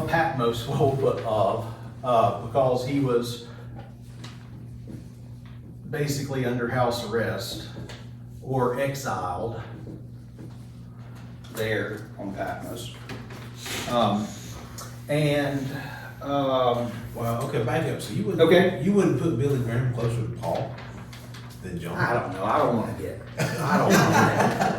Patmos, because he was basically under house arrest or exiled there on Patmos. Wow, okay, back up. So you wouldn't, Okay. you wouldn't put Billy Graham closer to Paul than John? I don't know. I don't want to get.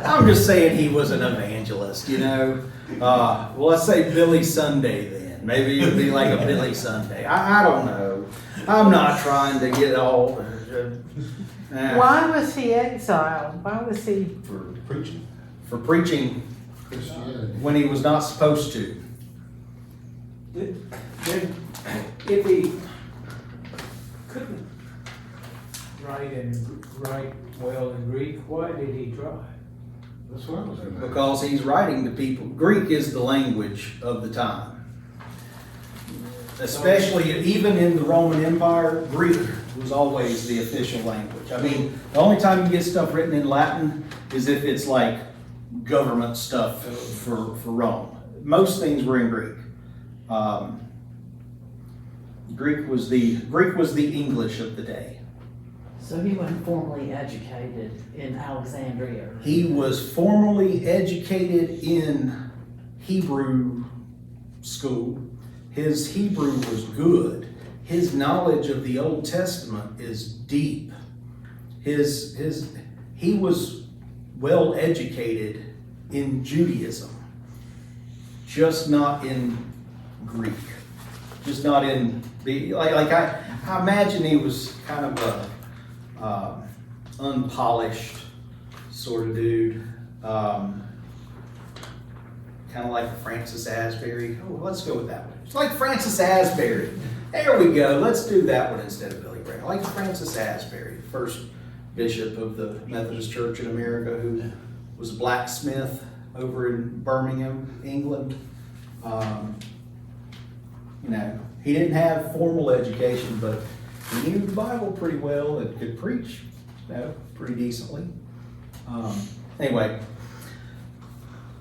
I'm just saying he was an evangelist, Well, let's say Billy Sunday then. Maybe it would be like a Billy Sunday. I don't know. I'm not trying to get all. Why was he exiled? Why was he? For preaching. For preaching Christianity. when he was not supposed to. Then, if he couldn't write well in Greek, why did he try? That's what I was gonna ask. Because he's writing to people. Greek is the language of the time. Especially, even in the Roman Empire, Greek was always the official language. I mean, the only time you get stuff written in Latin is if it's like government stuff for Rome. Most things were in Greek. Greek was the English of the day. So he wasn't formally educated in Alexandria. He was formally educated in Hebrew school. His Hebrew was good. His knowledge of the Old Testament is deep. He was well educated in Judaism, just not in Greek, just not in the I imagine he was kind of a unpolished sort of dude, kind of like Francis Asbury. Oh, let's go with that one. It's like Francis Asbury. There we go. Let's do that one instead of Billy Graham. Like Francis Asbury, the first bishop of the Methodist Church in America, who was a blacksmith over in Birmingham, England. He didn't have formal education, but he knew the Bible pretty well and could preach, pretty decently. Anyway,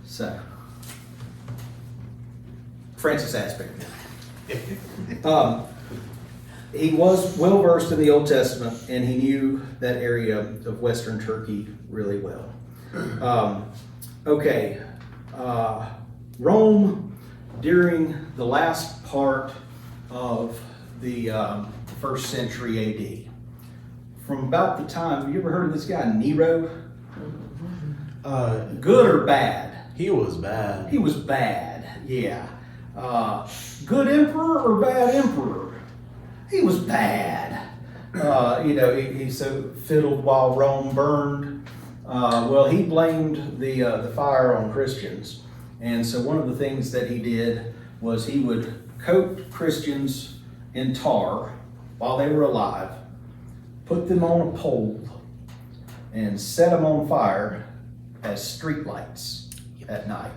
so Francis Asbury. He was well versed in the Old Testament, and he knew that area of Western Turkey really well. Rome, during the last part of the first century AD, from about the time, have you ever heard of this guy Nero? Good or bad? He was bad. He was bad, yeah. Good emperor or bad emperor? He was bad. He so fiddled while Rome burned. Well, he blamed the fire on Christians. And so one of the things that he did was he would coat Christians in tar while they were alive, put them on a pole, and set them on fire as streetlights at night.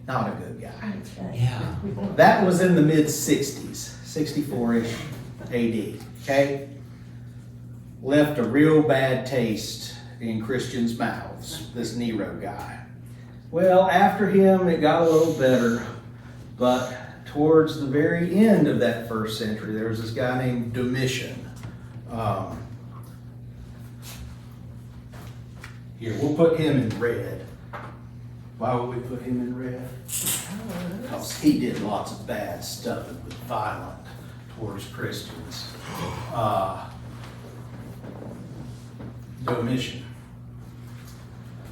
Not a good guy. Yeah. That was in the mid-60s, 64-ish AD, okay? Left a real bad taste in Christians' mouths, this Nero guy. Well, after him, it got a little better, but towards the very end of that first century, there was this guy named Domitian. Here, we'll put him in red. Why would we put him in red? Because he did lots of bad stuff and was violent towards Christians. Domitian.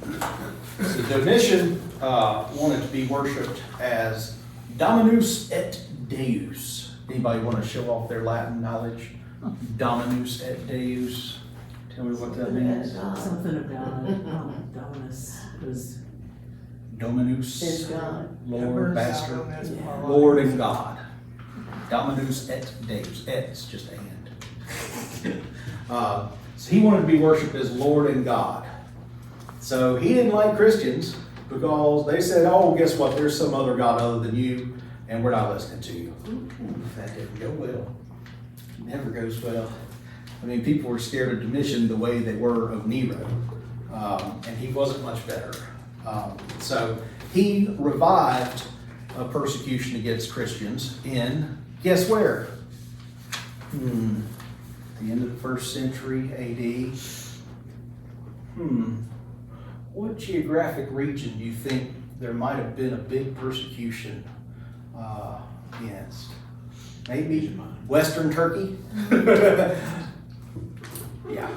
So Domitian wanted to be worshipped as Dominus et Deus. Anybody want to show off their Latin knowledge? Dominus et Deus. Tell me what that means. Something about Dominus was. Dominus, Is God. Lord, Master, That's my Lord life. and God. Dominus et Deus. Et's just and. So he wanted to be worshipped as Lord and God. So he didn't like Christians because they said, oh, guess what? There's some other God other than you, and we're not listening to you. That didn't go well. Never goes well. I mean, people were scared of Domitian the way they were of Nero, and he wasn't much better. So he revived a persecution against Christians in, guess where? The end of the first century AD. What geographic region do you think there might have been a big persecution against? Maybe Western Turkey? Yeah,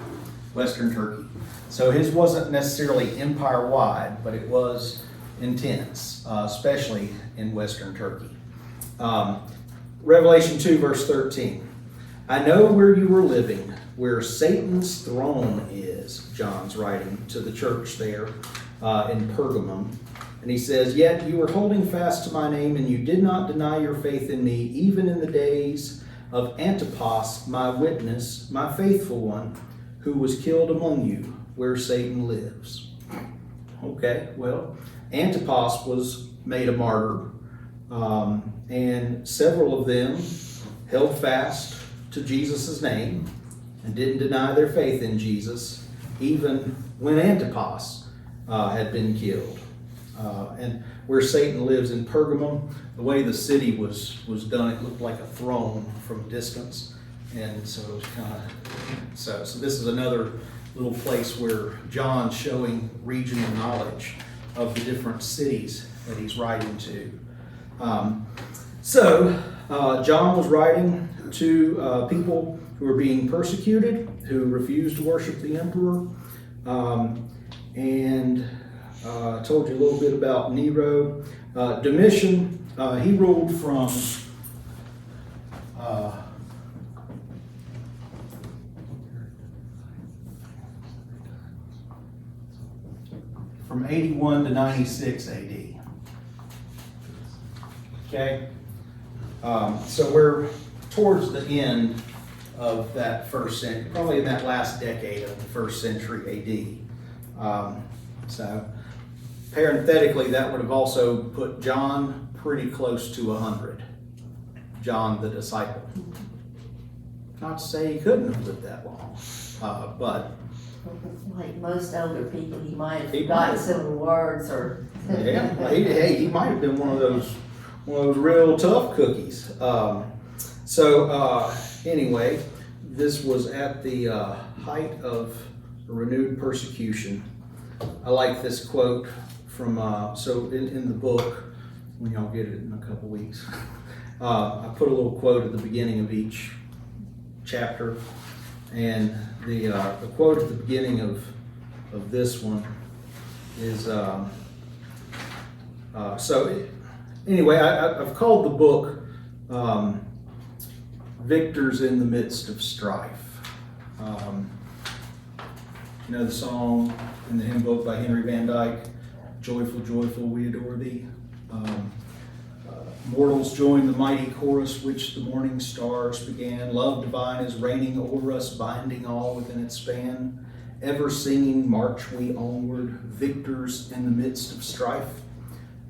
Western Turkey. So his wasn't necessarily empire-wide, but it was intense, especially in Western Turkey. Revelation 2, verse 13. I know where you were living, where Satan's throne is, John's writing to the church there in Pergamum. And he says, yet you were holding fast to my name, and you did not deny your faith in me, even in the days of Antipas, my witness, my faithful one, who was killed among you, where Satan lives. Okay, well, Antipas was made a martyr, and several of them held fast to Jesus' name and didn't deny their faith in Jesus, even when Antipas had been killed. And where Satan lives in Pergamum, the way the city was done, it looked like a throne from a distance. And so it was kind of, so this is another little place where John's showing regional knowledge of the different cities that he's writing to. John was writing to people who were being persecuted, who refused to worship the emperor, and I told you a little bit about Nero. Domitian, he ruled from 81 to 96 AD. Okay? So we're towards the end of that first century, probably in that last decade of the first century AD. So parenthetically, that would have also put John pretty close to 100. John the disciple. Not to say he couldn't have lived that long, but Like most older people, he might have He forgotten might. some words or. yeah, he might have been one of those real tough cookies. Anyway, this was at the height of renewed persecution. I like this quote from, in the book, when y'all get it in a couple weeks, I put a little quote at the beginning of each chapter, and the quote at the beginning of this one is, anyway, I've called the book victors in the midst of strife. You know the song in the hymn book by Henry Van Dyke, Joyful, joyful, we adore thee. Mortals join the mighty chorus which the morning stars began. Love divine is reigning o'er us, binding all within its span. Ever singing march we onward, victors in the midst of strife.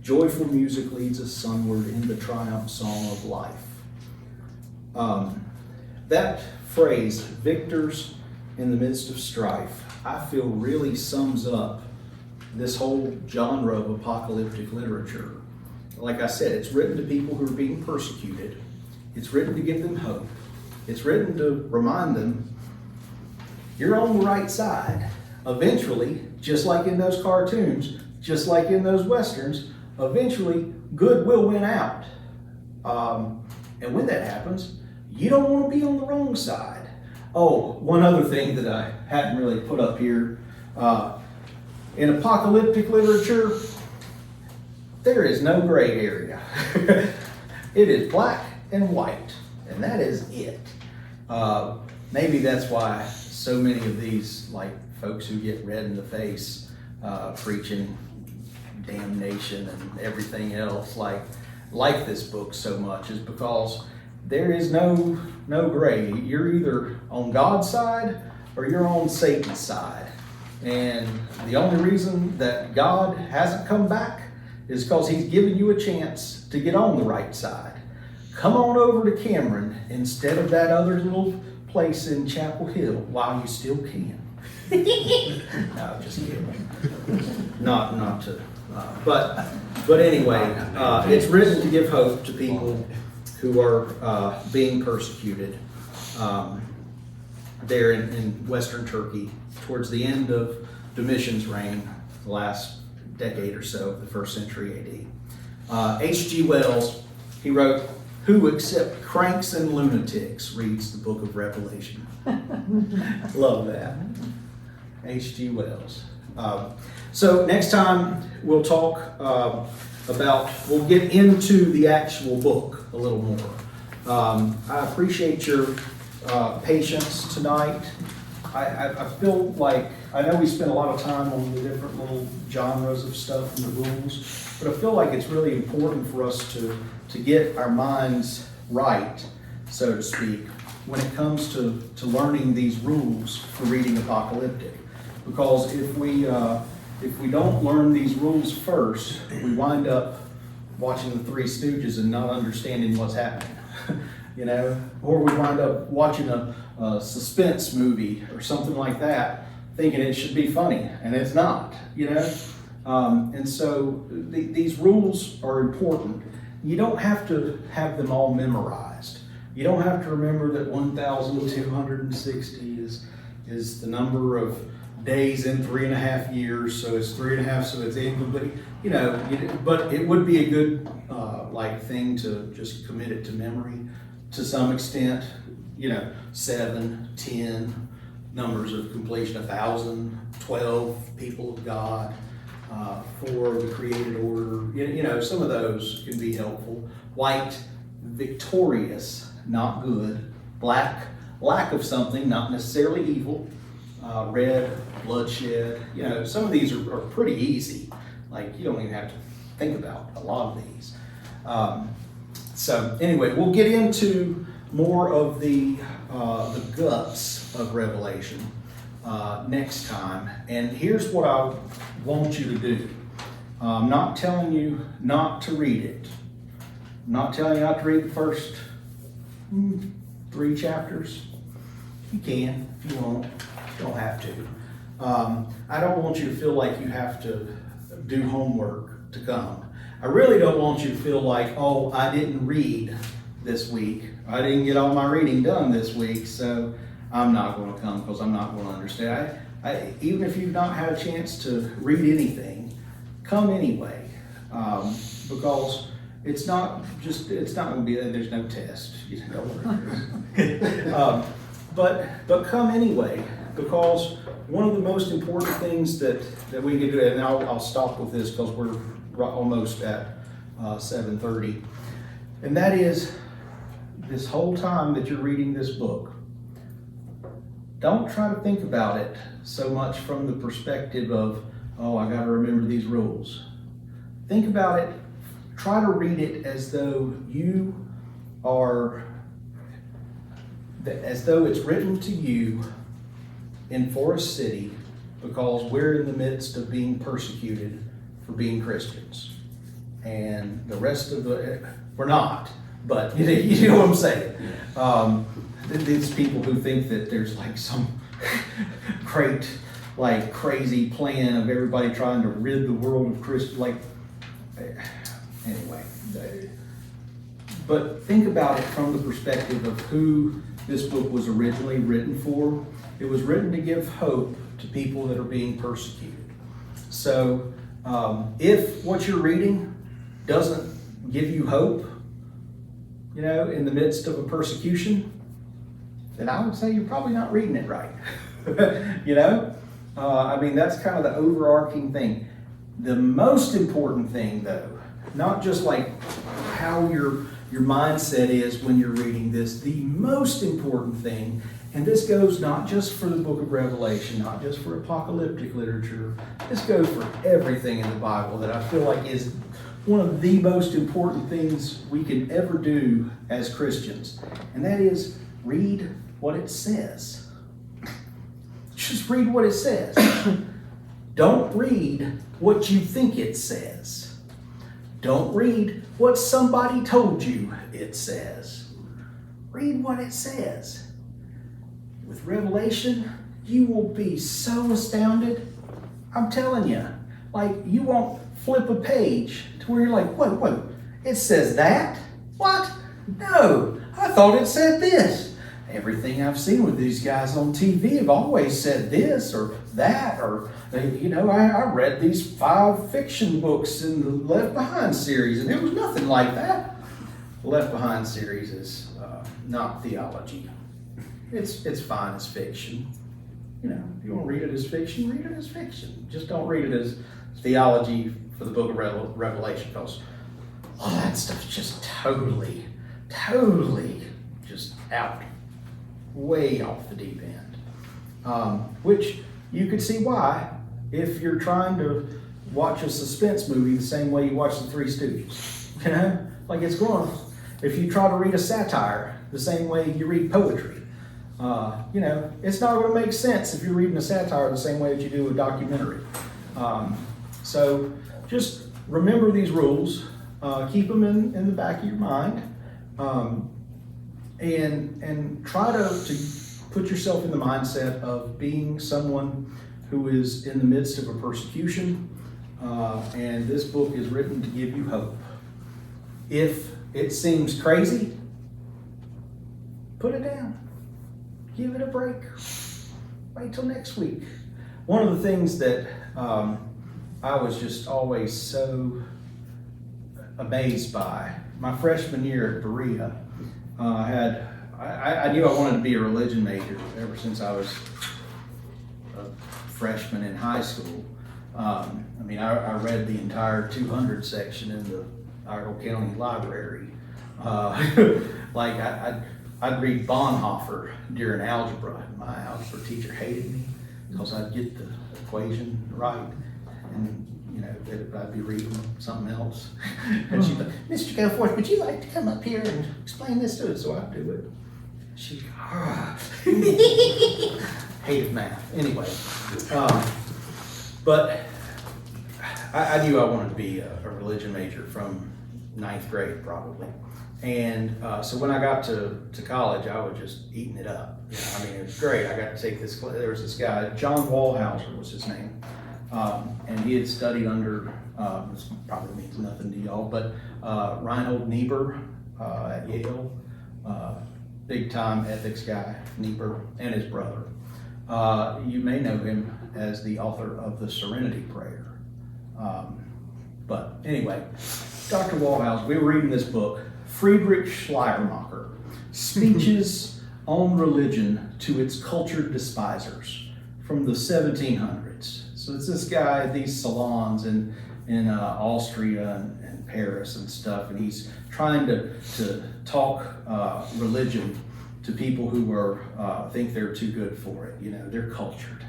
Joyful music leads us sunward in the triumph song of life. That phrase, victors in the midst of strife, I feel really sums up this whole genre of apocalyptic literature. Like I said, it's written to people who are being persecuted. It's written to give them hope. It's written to remind them, you're on the right side. Eventually, just like in those cartoons, just like in those westerns, eventually good will win out. And when that happens, you don't want to be on the wrong side. Oh, one other thing that I hadn't really put up here. In apocalyptic literature, there is no gray area. It is black and white, and that is it. Maybe that's why so many of these folks who get red in the face preaching damnation and everything else like this book so much, is because there is no gray. You're either on God's side or you're on Satan's side. And the only reason that God hasn't come back is because he's given you a chance to get on the right side. Come on over to Cameron instead of that other little place in Chapel Hill while you still can. No, just kidding. Not to. But anyway, it's written to give hope to people who are being persecuted there in Western Turkey towards the end of Domitian's reign, the last decade or so of the 1st century AD. H.G. Wells, he wrote, "Who except cranks and lunatics reads the book of Revelation?" Love that. H.G. Wells. So next time we'll talk we'll get into the actual book a little more. I appreciate your patience tonight. I feel like, I know we spent a lot of time on the different little genres of stuff and the rules, but I feel like it's really important for us to get our minds right, so to speak, when it comes to learning these rules for reading Apocalyptic. Because if we don't learn these rules first, we wind up watching the Three Stooges and not understanding what's happening. Or we wind up watching a suspense movie or something like that, thinking it should be funny, and it's not, And so these rules are important. You don't have to have them all memorized. You don't have to remember that 1,260 is the number of days in 3.5 years, so it's 3.5, so it's incomplete. But it would be a good thing to just commit it to memory to some extent. 7, 10, numbers of completion, 1,000, 12, people of God, 4, the created order. Some of those can be helpful. White, victorious, not good. Black, lack of something, not necessarily evil. Red, bloodshed. Some of these are pretty easy. You don't even have to think about a lot of these. So anyway, we'll get into more of the guts of Revelation next time. And here's what I want you to do. I'm not telling you not to read it. I'm not telling you not to read the first 3 chapters. You can if you want. You don't have to. I don't want you to feel like you have to do homework to come. I really don't want you to feel like, oh, I didn't read this week. I didn't get all my reading done this week, so I'm not going to come because I'm not going to understand. Even if you've not had a chance to read anything, come anyway, because it's not going to be that there's no test. But come anyway, because one of the most important things that we can do, and I'll stop with this because we're almost at 7:30, and that is this whole time that you're reading this book, don't try to think about it so much from the perspective of, oh, I gotta remember these rules. Think about it, try to read it as though as though it's written to you in Forest City, because we're in the midst of being persecuted for being Christians. And the rest of we're not, but you know what I'm saying. These people who think that there's like some great, like crazy plan of everybody trying to rid the world of Christians, like, anyway. But think about it from the perspective of who this book was originally written for. It was written to give hope to people that are being persecuted. So if what you're reading doesn't give you hope, you know, in the midst of a persecution, then I would say you're probably not reading it right. You know? I mean, that's kind of the overarching thing. The most important thing, though, not just like how your mindset is when you're reading this, the most important thing, and this goes not just for the book of Revelation, not just for apocalyptic literature, this goes for everything in the Bible that I feel like is one of the most important things we can ever do as Christians, and that is read what it says. Just read what it says. Don't read what you think it says. Don't read what somebody told you it says. Read what it says. With Revelation, you will be so astounded. I'm telling you, like, you won't flip a page to where you're like, wait, it says that? What? No, I thought it said this. Everything I've seen with these guys on TV have always said this or that, or, you know, I read these 5 fiction books in the Left Behind series, and it was nothing like that. The Left Behind series is not theology. It's fine as fiction. You know, if you want to read it as fiction, read it as fiction. Just don't read it as theology for the book of Revelation, because all that stuff's just totally just out. Way off the deep end. Which you could see why if you're trying to watch a suspense movie the same way you watch the Three Stooges. You know? Like, it's going, if you try to read a satire the same way you read poetry, you know, it's not going to make sense if you're reading a satire the same way that you do a documentary. So just remember these rules, keep them in the back of your mind. And try to put yourself in the mindset of being someone who is in the midst of a persecution, and this book is written to give you hope. If it seems crazy, put it down. Give it a break. Wait till next week. One of the things that I was just always so amazed by, my freshman year at Berea, I knew I wanted to be a religion major ever since I was a freshman in high school. I mean, I read the entire 200 section in the Iredell County Library. Like, I'd read Bonhoeffer during algebra. My algebra teacher hated me because I'd get the equation right, and you know, I'd be reading something else. And she'd be like, Mr. Goforth, would you like to come up here and explain this to us? So I'd do it. She'd go, hated math. Anyway, but I knew I wanted to be a religion major from 9th grade probably. And so when I got to college, I was just eating it up. You know, I mean, it was great. I got to take this class. There was this guy, John Wallhauser was his name. And he had studied under, this probably means nothing to y'all, but Reinhold Niebuhr at Yale, big time ethics guy, Niebuhr, and his brother. You may know him as the author of the Serenity Prayer. But anyway, Dr. Wallhouse, we were reading this book, Friedrich Schleiermacher, Speeches on Religion to Its Cultured Despisers, from the 1700s. So it's this guy at these salons, and in Austria and Paris and stuff, and he's trying to talk religion to people who are think they're too good for it. You know, they're cultured.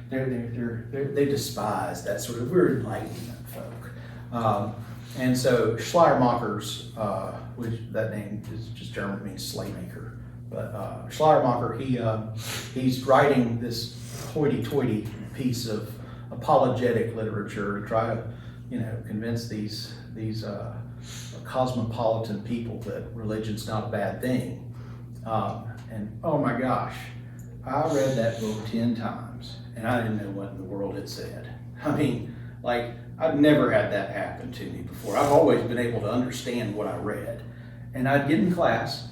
They despise that sort of, we're Enlightenment folk. And so Schleiermacher's, which that name is just German, means slaymaker. But Schleiermacher, he's writing this hoity-toity piece of apologetic literature to try to, you know, convince these cosmopolitan people that religion's not a bad thing. And oh my gosh, I read that book 10 times and I didn't know what in the world it said. I mean, like, I've never had that happen to me before. I've always been able to understand what I read. And I'd get in class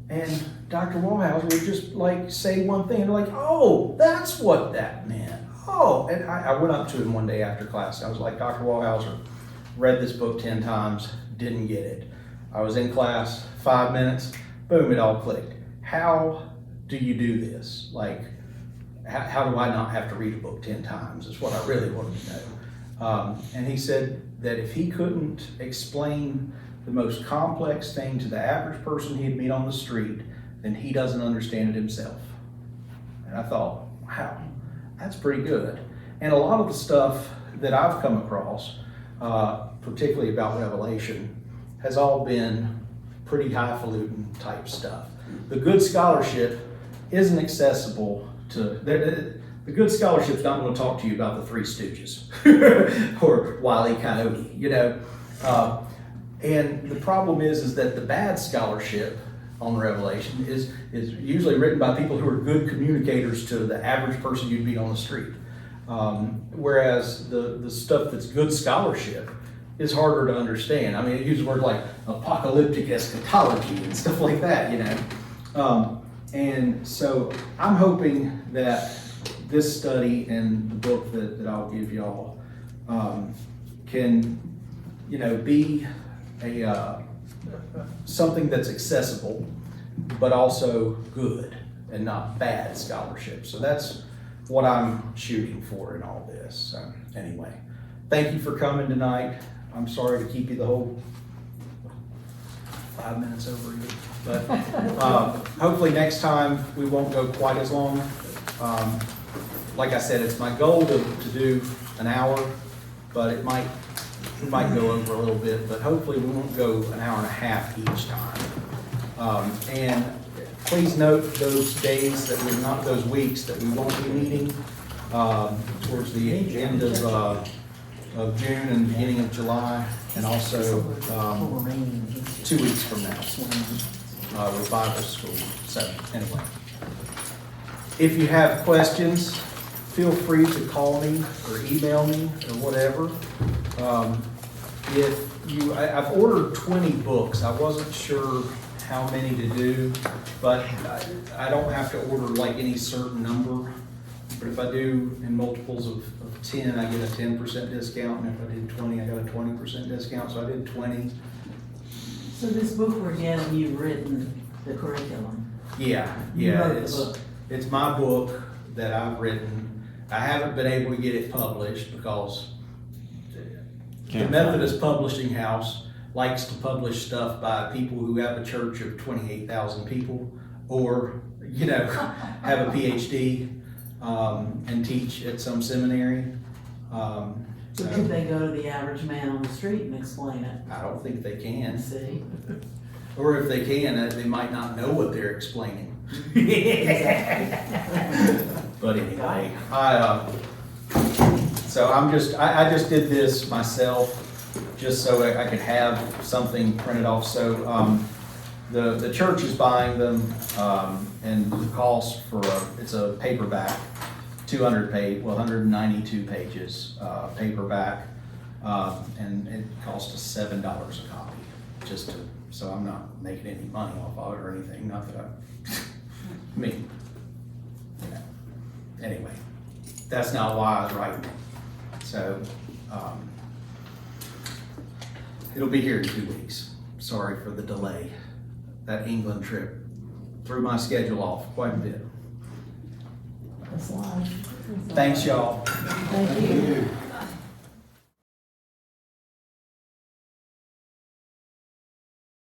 and Dr. Wallhauser would just like say one thing and they're like, oh, that's what that meant. Oh, and I went up to him one day after class. I was like, Dr. Wallhauser, read this book 10 times, didn't get it. I was in class 5 minutes, boom, it all clicked. How do you do this? Like, how do I not have to read a book 10 times is what I really wanted to know. And he said that if he couldn't explain the most complex thing to the average person he'd meet on the street, then he doesn't understand it himself. And I thought, wow, that's pretty good. And a lot of the stuff that I've come across, particularly about Revelation, has all been pretty highfalutin type stuff. The good scholarship isn't accessible to, the good scholarship's not going to talk to you about the Three Stooges or Wile E. Coyote, you know. And the problem is that the bad scholarship on Revelation is usually written by people who are good communicators to the average person you'd meet on the street. Whereas the stuff that's good scholarship is harder to understand. I mean, it uses words like apocalyptic eschatology and stuff like that, you know. And so I'm hoping that this study and the book that I'll give y'all can, you know, be something that's accessible, but also good and not bad scholarship. So that's what I'm shooting for in all this. So anyway, thank you for coming tonight. I'm sorry to keep you the whole 5 minutes over here, but hopefully next time we won't go quite as long. Like I said, it's my goal to do an hour, but we might go over a little bit, but hopefully we won't go an hour and a half each time. And please note those days that we're not, those weeks that we won't be meeting towards the end of June and beginning of July, and also 2 weeks from now, revival school. So anyway, if you have questions, feel free to call me or email me or whatever. I've ordered 20 books. I wasn't sure how many to do, but I don't have to order like any certain number. But if I do in multiples of 10, I get a 10% discount, and if I did 20, I got a 20% discount, so I did 20. So this book we're getting, you've written the curriculum? Yeah, You wrote the book. It's my book that I've written. I haven't been able to get it published because the Methodist Publishing House likes to publish stuff by people who have a church of 28,000 people, or, you know, have a PhD and teach at some seminary. So could they go to the average man on the street and explain it? I don't think they can. See? Or if they can, they might not know what they're explaining. But anyway, so I just did this myself, just so I could have something printed off. So the church is buying them, and the cost for it's a paperback, 192 pages, paperback, and it cost us $7 a copy, so I'm not making any money off of it or anything. Not that I mean, you know. Anyway, that's not why I was writing it. So it'll be here in 2 weeks. Sorry for the delay. That England trip threw my schedule off quite a bit. That's life. Thanks, y'all. Thank you.